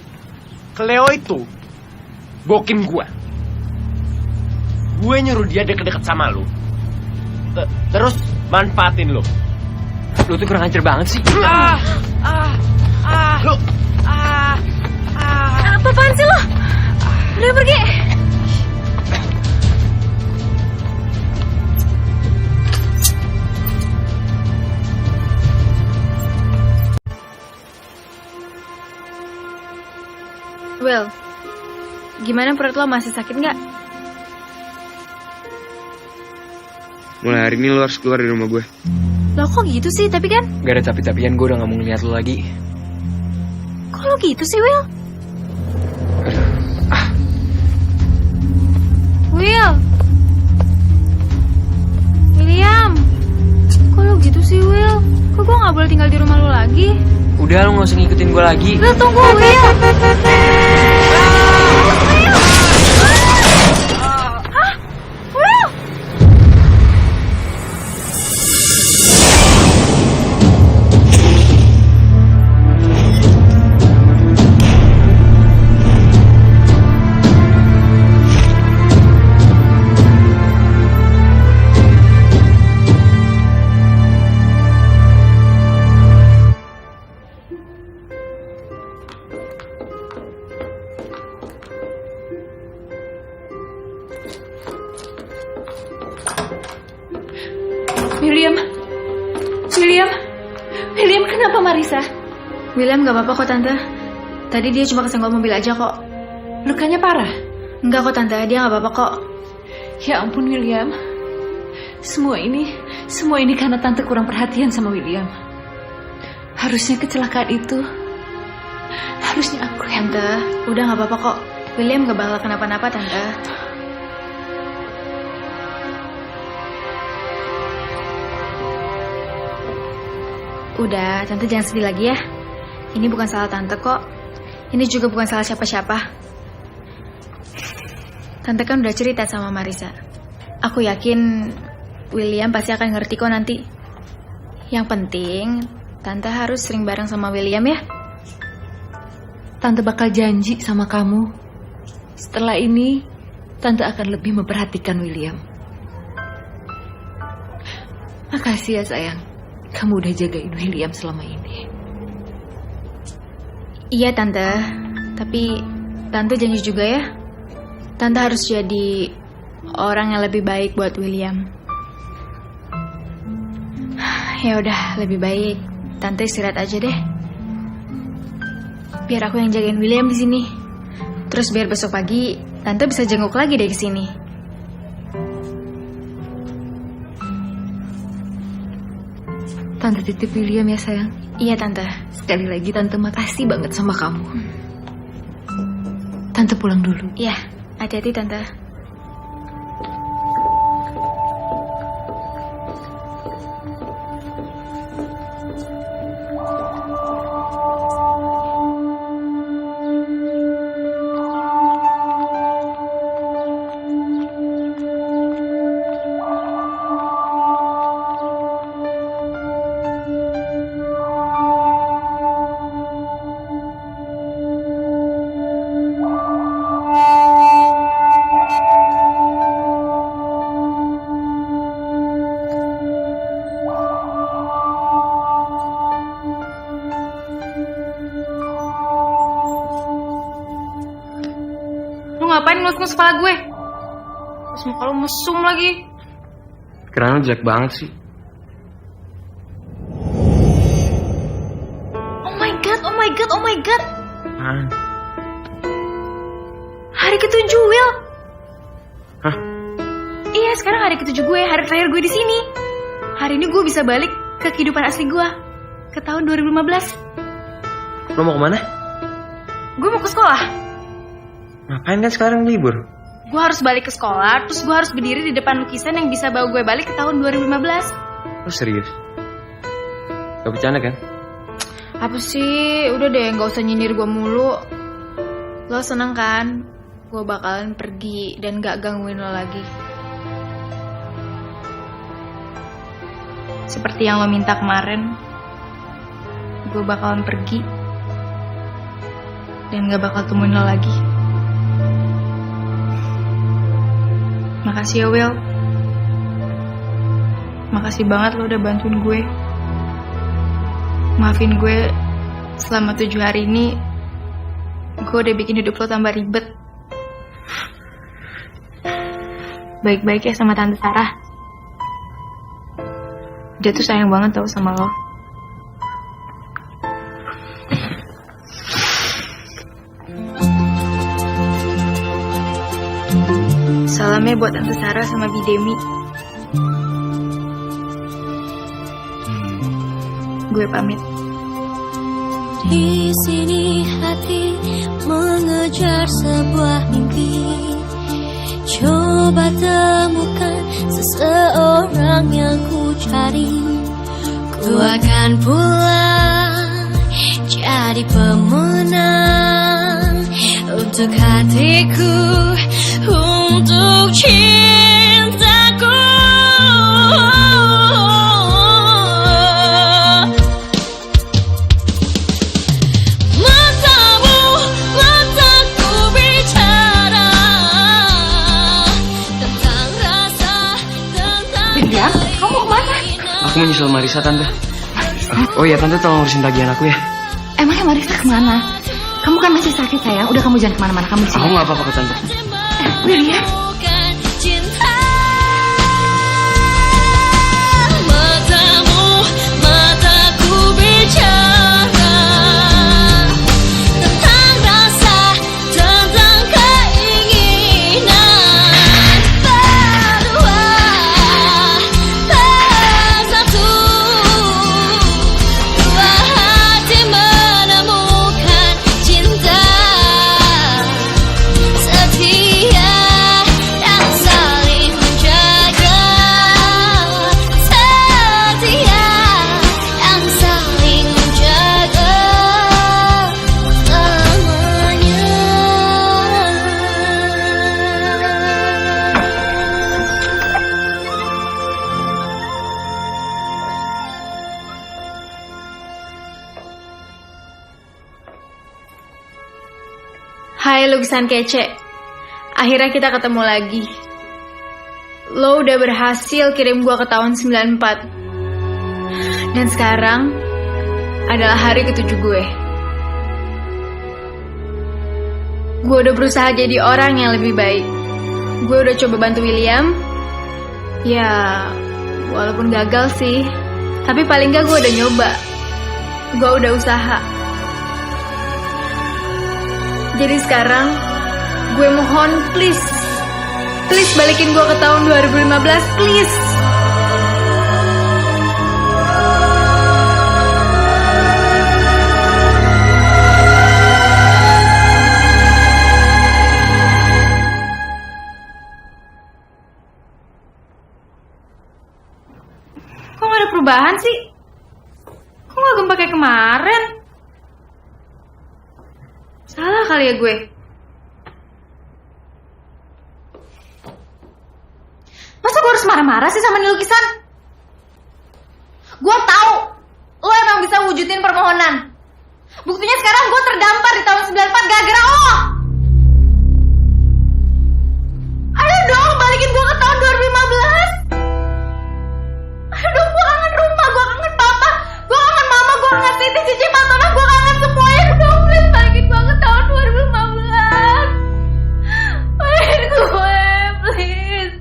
Cleo itu bokin gua. Gue nyuruh dia deket-deket sama lu. Terus manfaatin lu. Lu tuh kurang ajar banget sih. Lu Apaan sih lo? Udah pergi. Will, gimana perut lo, masih sakit nggak? Mulai hari ini lo harus keluar dari rumah gue. Lo kok gitu sih, tapi kan? Gak ada tapi-tapian, gue udah gak mau ngeliat lo lagi. Kok lo gitu sih, Will? William, kok lo gitu sih, Will? Kok gue gak boleh tinggal di rumah lo lagi? Udah, lo gak usah ngikutin gue lagi. Will, tunggu, Will! William, kenapa Marisa? William gak apa-apa kok, Tante. Tadi dia cuma kesenggol mobil aja kok. Lukanya parah? Enggak kok, Tante. Dia gak apa-apa kok. Ya ampun, William. Semua ini karena Tante kurang perhatian sama William. Harusnya kecelakaan itu harusnya aku yang... Tante, udah gak apa-apa kok. William gak bakal kenapa-napa, Tante. Udah, Tante jangan sedih lagi ya. Ini bukan salah Tante kok. Ini juga bukan salah siapa-siapa. Tante kan udah cerita sama Marisa. Aku yakin William pasti akan ngerti kok nanti. Yang penting, Tante harus sering bareng sama William ya. Tante bakal janji sama kamu. Setelah ini, Tante akan lebih memperhatikan William. Makasih ya sayang. Kamu udah jagain William selama ini. Iya Tante, tapi Tante janji juga ya. Tante harus jadi orang yang lebih baik buat William. Ya udah, lebih baik Tante istirahat aja deh. Biar aku yang jagain William di sini. Terus biar besok pagi Tante bisa jenguk lagi deh ke sini. Tante titip William ya sayang. Iya Tante. Sekali lagi Tante makasih banget sama kamu. Tante pulang dulu. Iya, hati-hati Tante. Lu ngapain ngelus-ngelus kepala gue? Terus muka lu mesum lagi. Kerana jelek banget sih. Oh my god, oh my god, oh my god. Apaan? Hari ke-7, Will. Hah? Iya, sekarang hari ke-7 gue, hari terakhir gue di sini. Hari ini gue bisa balik ke kehidupan asli gue. Ke tahun 2015. Lo mau kemana? Gue mau ke sekolah. Ngapain kan sekarang libur? Gue harus balik ke sekolah, terus gue harus berdiri di depan lukisan yang bisa bawa gue balik ke tahun 2015. Lo serius? Gak bercanda kan? Apa sih? Udah deh, gak usah nyindir gue mulu. Lo seneng kan? Gue bakalan pergi dan gak gangguin lo lagi. Seperti yang lo minta kemarin, gue bakalan pergi dan gak bakal temuin lo lagi. Makasih ya Will. Makasih banget lo udah bantuin gue. Maafin gue selama 7 hari ini. Gue udah bikin hidup lo tambah ribet. Baik-baik ya sama Tante Sarah. Dia tuh sayang banget tau sama lo. Salamnya buat Tante Sarah sama Bidemi. Gue pamit. Di sini hati mengejar sebuah mimpi. Coba temukan seseorang yang ku cari. Ku akan pulang jadi pemenang untuk hatiku, untuk cintaku. Matamu, mataku bicara tentang rasa, tentang William, kamu mau kemana? Aku mau nyusul Marisa, Tante. Oh iya, Tante tolong urusin tagihan aku ya. Emangnya Marisa kemana? Kamu kan masih sakit sayang. Udah kamu jangan kemana-mana, kamu di sini. Aku gak apa-apa kok, Tante. William. bukan cinta. Matamu, mataku bicara tentang rasa, tentang keinginan. Berdua bersatu, dua hati menemukan cinta setia Hai lukisan kece. Akhirnya kita ketemu lagi. Lo udah berhasil kirim gua ke tahun 94. Dan sekarang adalah hari ke-7 gue. Gue udah berusaha jadi orang yang lebih baik. Gue udah coba bantu William. Ya, walaupun gagal sih. Tapi paling gak gue udah nyoba. Gue udah usaha. Jadi sekarang, gue mohon please. Please balikin gue ke tahun 2015, please. Kok gak ada perubahan sih? Kok gak gempa kayak kemarin? Salah kali ya gue. Masa gue harus marah-marah sih sama nih lukisan? Gue tahu lo emang bisa wujudin permohonan. Buktinya sekarang gue terdampar di tahun 94 gara-gara lo. Ayo dong balikin gue ke tahun 2015. Ayo dong, gue kangen rumah, gue kangen papa, gue kangen mama, gue kangen Siti, Cici, Patona, gue kangen semuanya. Dong, please balikin gue ke tahun 2015. Balikin gue, please.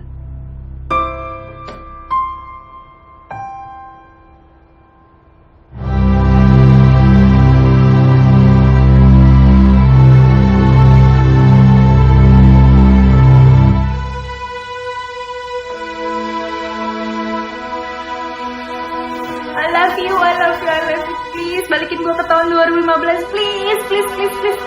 I love you, I love you, I love you. Please, balikin gue ke tahun 2015. Please, please, please, please.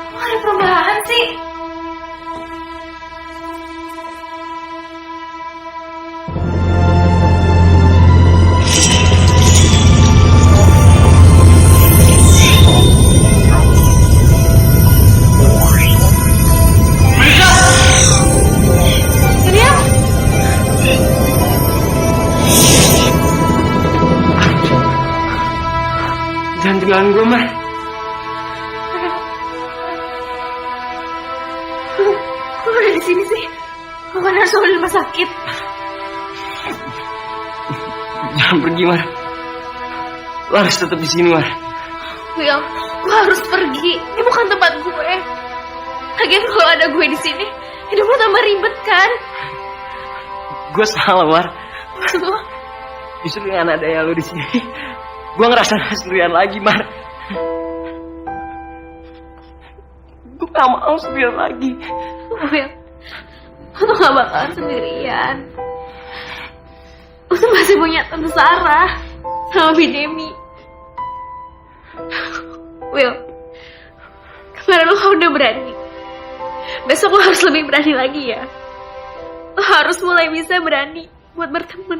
Kok ada perubahan sih? Jangan tinggalin gue, Mar. Kok udah di sini sih? Bukan harus di rumah sakit. Jangan pergi, Mar. Lo harus tetap di sini, Mar. Will, gue harus pergi. Ini bukan tempat gue. Lagian kalau ada gue di sini, hidup lo tambah ribet kan? Gue salah, Mar. Maksud lo? Justru dengan adanya lo di sini, gue ngerasa sendirian lagi, Mar. Gue gak mau sendirian lagi. Will, lo tuh gak bakalan sendirian. Lo tuh masih punya Tante Sarah sama Bidemi. Will, kemarin lo udah berani. Besok lo harus lebih berani lagi ya. Lo harus mulai bisa berani buat berteman.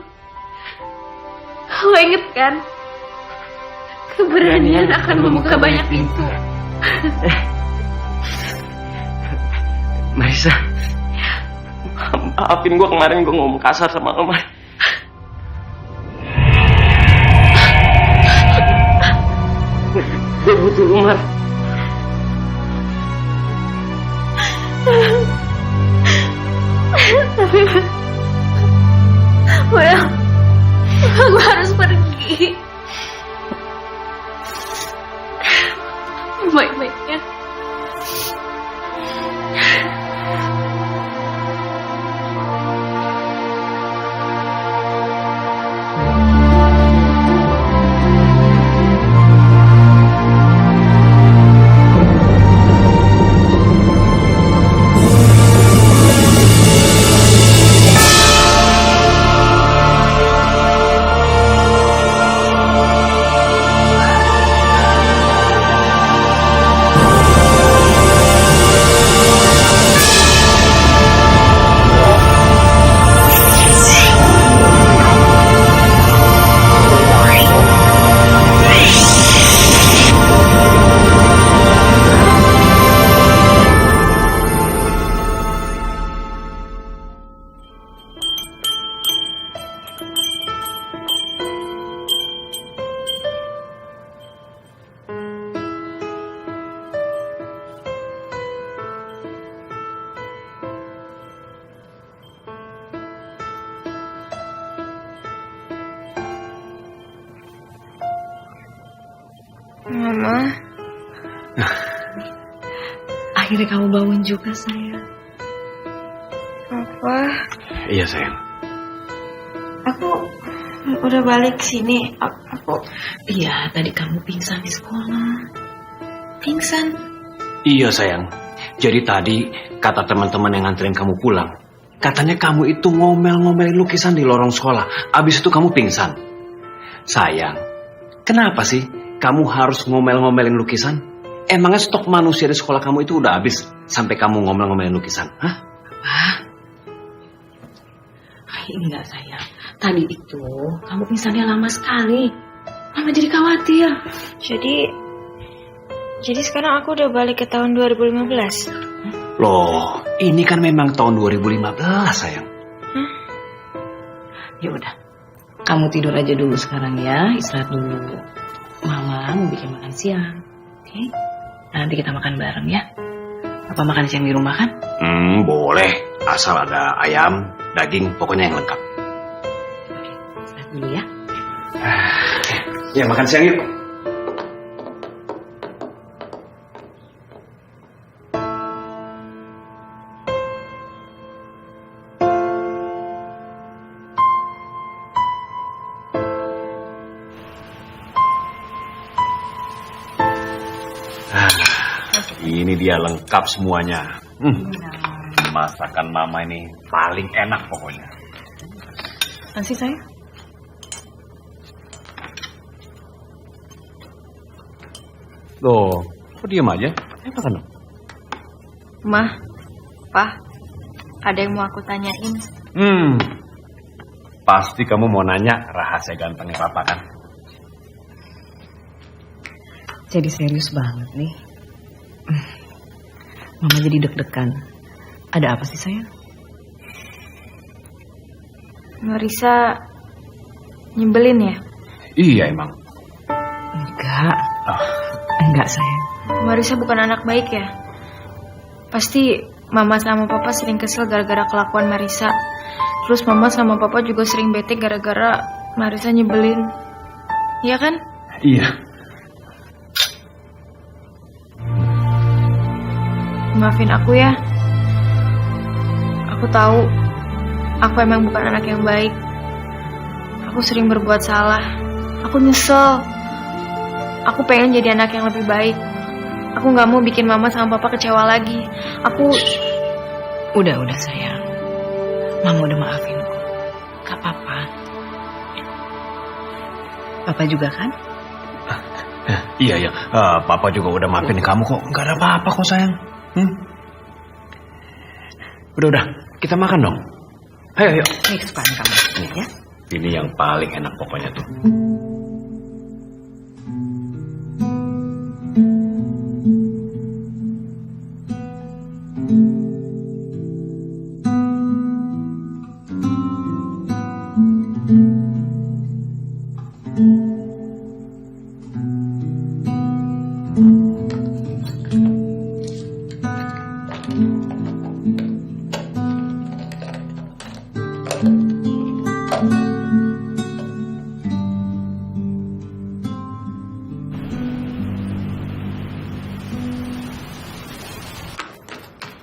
Lo inget kan? Keberanian akan membuka banyak pintu. Marisa, maafin gue kemarin gue ngomong kasar sama lo, Mar. Gue butuh lo, Mar. Tapi well, gue harus pergi. Baik-baiknya. Mama. Akhirnya kamu bangun juga, sayang. Papa. Iya, sayang. Aku udah balik sini. Aku. Iya, tadi kamu pingsan di sekolah. Pingsan. Iya, sayang. Jadi tadi kata teman-teman yang nganterin kamu pulang, katanya kamu itu ngomel-ngomelin lukisan di lorong sekolah. Abis itu kamu pingsan. Sayang, kenapa sih kamu harus ngomel-ngomelin lukisan? Emangnya stok manusia di sekolah kamu itu udah habis sampai kamu ngomel-ngomelin lukisan? Hah? Enggak, sayang. Tadi itu kamu pingsannya lama sekali. Mama jadi khawatir. Jadi sekarang aku udah balik ke tahun 2015. Loh, ini kan memang tahun 2015, sayang. Ya udah, kamu tidur aja dulu sekarang ya, istirahat dulu. Mama mau bikin makan siang, oke? Nanti kita makan bareng ya. Apa makan siang di rumah kan? Boleh. Asal ada ayam, daging, pokoknya yang lengkap. Oke, istirahat dulu ya. Ya, makan siang yuk. Ini dia lengkap semuanya. Masakan mama ini paling enak pokoknya. Masih saya? Loh, kok diem aja? Apa kan? Ma, Pa, ada yang mau aku tanyain. Pasti kamu mau nanya rahasia gantengnya papa kan? Jadi serius banget nih. Mama jadi deg-degan. Ada apa sih, sayang? Marisa nyebelin ya? Iya emang. Enggak, sayang. Marisa bukan anak baik ya? Pasti Mama sama Papa sering kesel gara-gara kelakuan Marisa. Terus Mama sama Papa juga sering bete gara-gara Marisa nyebelin. Iya kan? Iya. Maafin aku ya. Aku tahu aku emang bukan anak yang baik. Aku sering berbuat salah. Aku nyesel. Aku pengen jadi anak yang lebih baik. Aku gak mau bikin Mama sama Papa kecewa lagi. Udah sayang. Mama udah maafin kok. Gak apa-apa. Papa juga kan? Iya. Papa juga udah maafin kamu kok. Gak ada apa-apa kok sayang. Udah, kita makan dong. Ayo. Ini kesukaan kamu ya. Ini yang paling enak pokoknya tuh.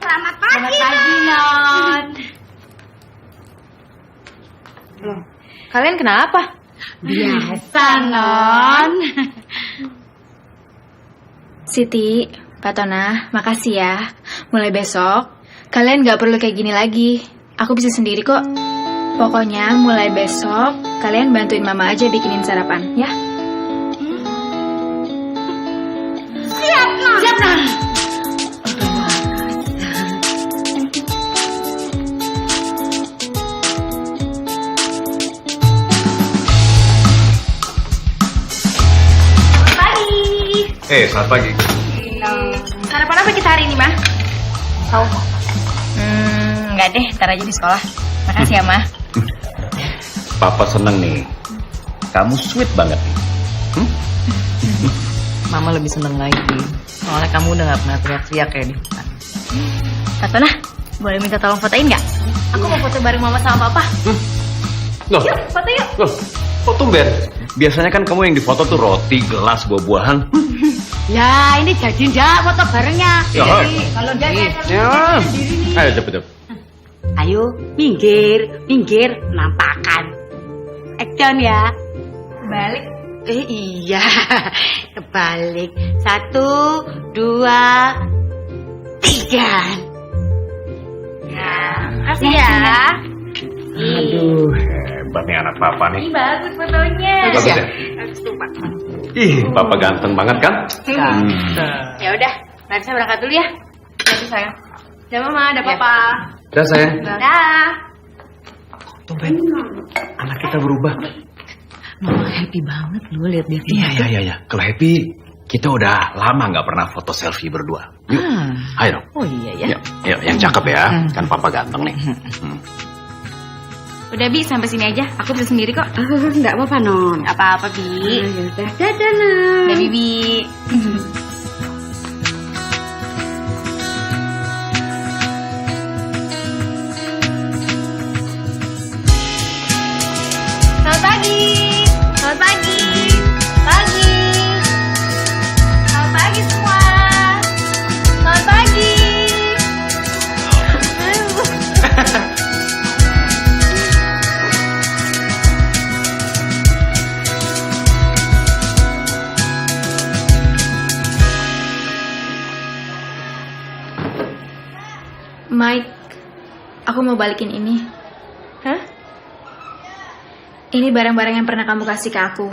Selamat pagi, Non. Kalian kenapa? Biasa, Non. Siti, Kak Tona, makasih ya. Mulai besok, kalian gak perlu kayak gini lagi. Aku bisa sendiri kok. Pokoknya mulai besok, kalian bantuin Mama aja bikinin sarapan, ya? Siap, Non. Selamat pagi. Sarapan apa kita hari ini, Ma? Tahu. Enggak deh, ntar aja di sekolah. Makasih ya, Ma. Papa seneng nih. Kamu sweet banget nih. Mama lebih seneng lagi. Soalnya kamu udah gak pernah teriak-teriak kayak di depan. Kak Tona, boleh minta tolong fotoin nggak? Aku mau foto bareng Mama sama Papa. Loh, Yuk, foto yuk. loh, kok tumben? Biasanya kan kamu yang difoto tuh roti, gelas, buah-buahan. Ya, ini jadi ndak foto barengnya. Ya. Jadi, kalau ndak Ya. Ayo cepet. Ayo, minggir, nampakan. Action ya. Balik. Iya, kebalik. 1, 2, 3. Makasih ya. Aduh, hebat nih anak papa nih. Ini bagus fotonya. Bagus ya? Ih, papa ganteng banget kan? Ya udah, Marisa berangkat dulu ya. Nanti sayang. Dah mama, dah papa. Udah sayang. Dah. Tumben, anak kita berubah. Mama happy banget loh lihat dia. Iya. Kalau happy, kita udah lama nggak pernah foto selfie berdua. Yuk, ayo dong. Oh iya ya. Yuk, yang cakep ya. Kan papa ganteng nih. Udah Bi, sampai sini aja. Aku bisa sendiri kok. Enggak apa-apa, Non. Apa-apa Bi. Yaudah, dadah, Non. Udah Bibi. Selamat pagi. Selamat pagi. Pagi. Selamat pagi semua. Selamat pagi. Mike, aku mau balikin ini. Hah? Ini barang-barang yang pernah kamu kasih ke aku.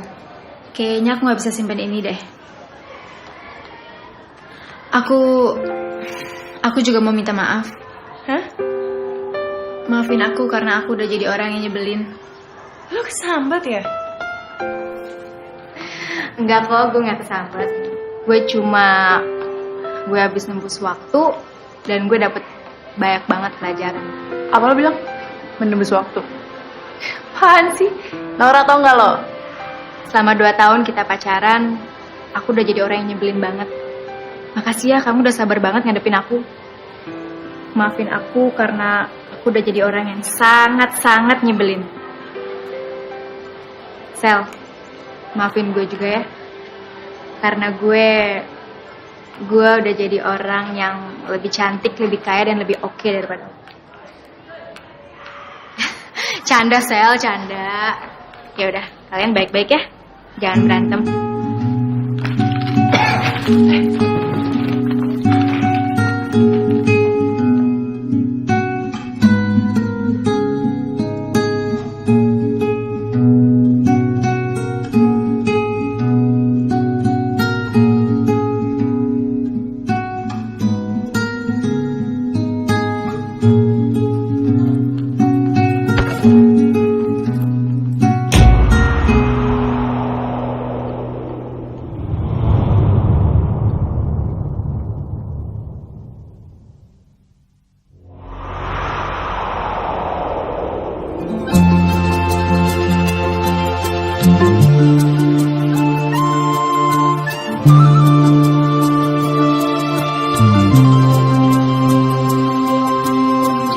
Kayaknya aku gak bisa simpen ini deh. Aku juga mau minta maaf. Hah? Maafin aku karena aku udah jadi orang yang nyebelin. Lu kesambat ya? Enggak kok, gue gak kesambet. Gue habis nembus waktu dan gue dapet banyak banget pelajaran. Apa lo bilang? Menembus waktu. Apaan sih? Laura tau gak lo? Selama 2 tahun kita pacaran, aku udah jadi orang yang nyebelin banget. Makasih ya, kamu udah sabar banget ngadepin aku. Maafin aku karena aku udah jadi orang yang sangat-sangat nyebelin. Sel, maafin gue juga ya. Karena gue udah jadi orang yang lebih cantik, lebih kaya, dan lebih oke daripada lo. Canda Sel, canda. Ya udah, kalian baik-baik ya. Jangan berantem.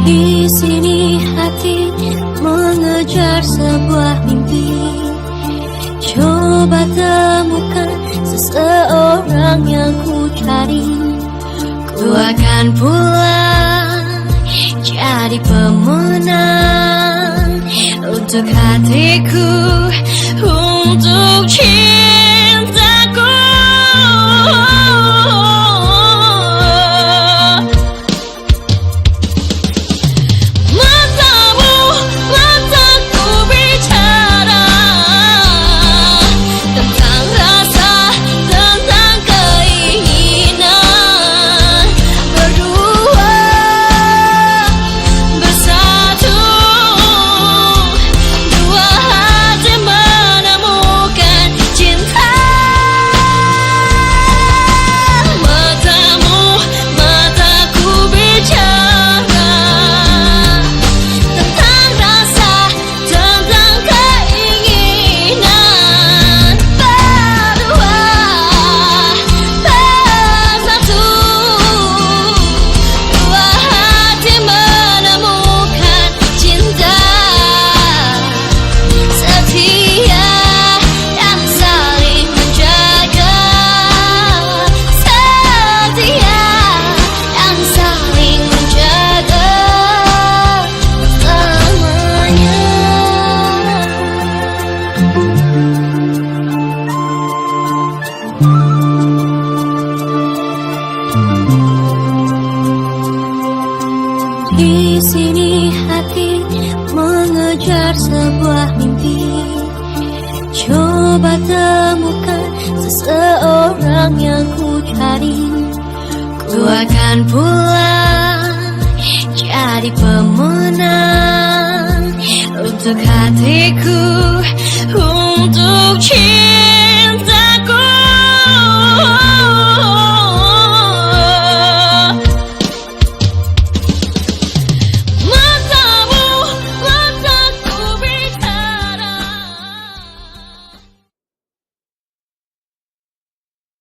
Di sini hati mengejar sebuah mimpi, coba temukan seseorang yang ku cari. Ku akan pulang jadi pemenang untuk hatiku, untuk cintaku. Bersatu, dua hati menemukan mengejar sebuah mimpi. Coba temukan seseorang yang ku cari. Ku akan pulang jadi pemenang untuk hatiku.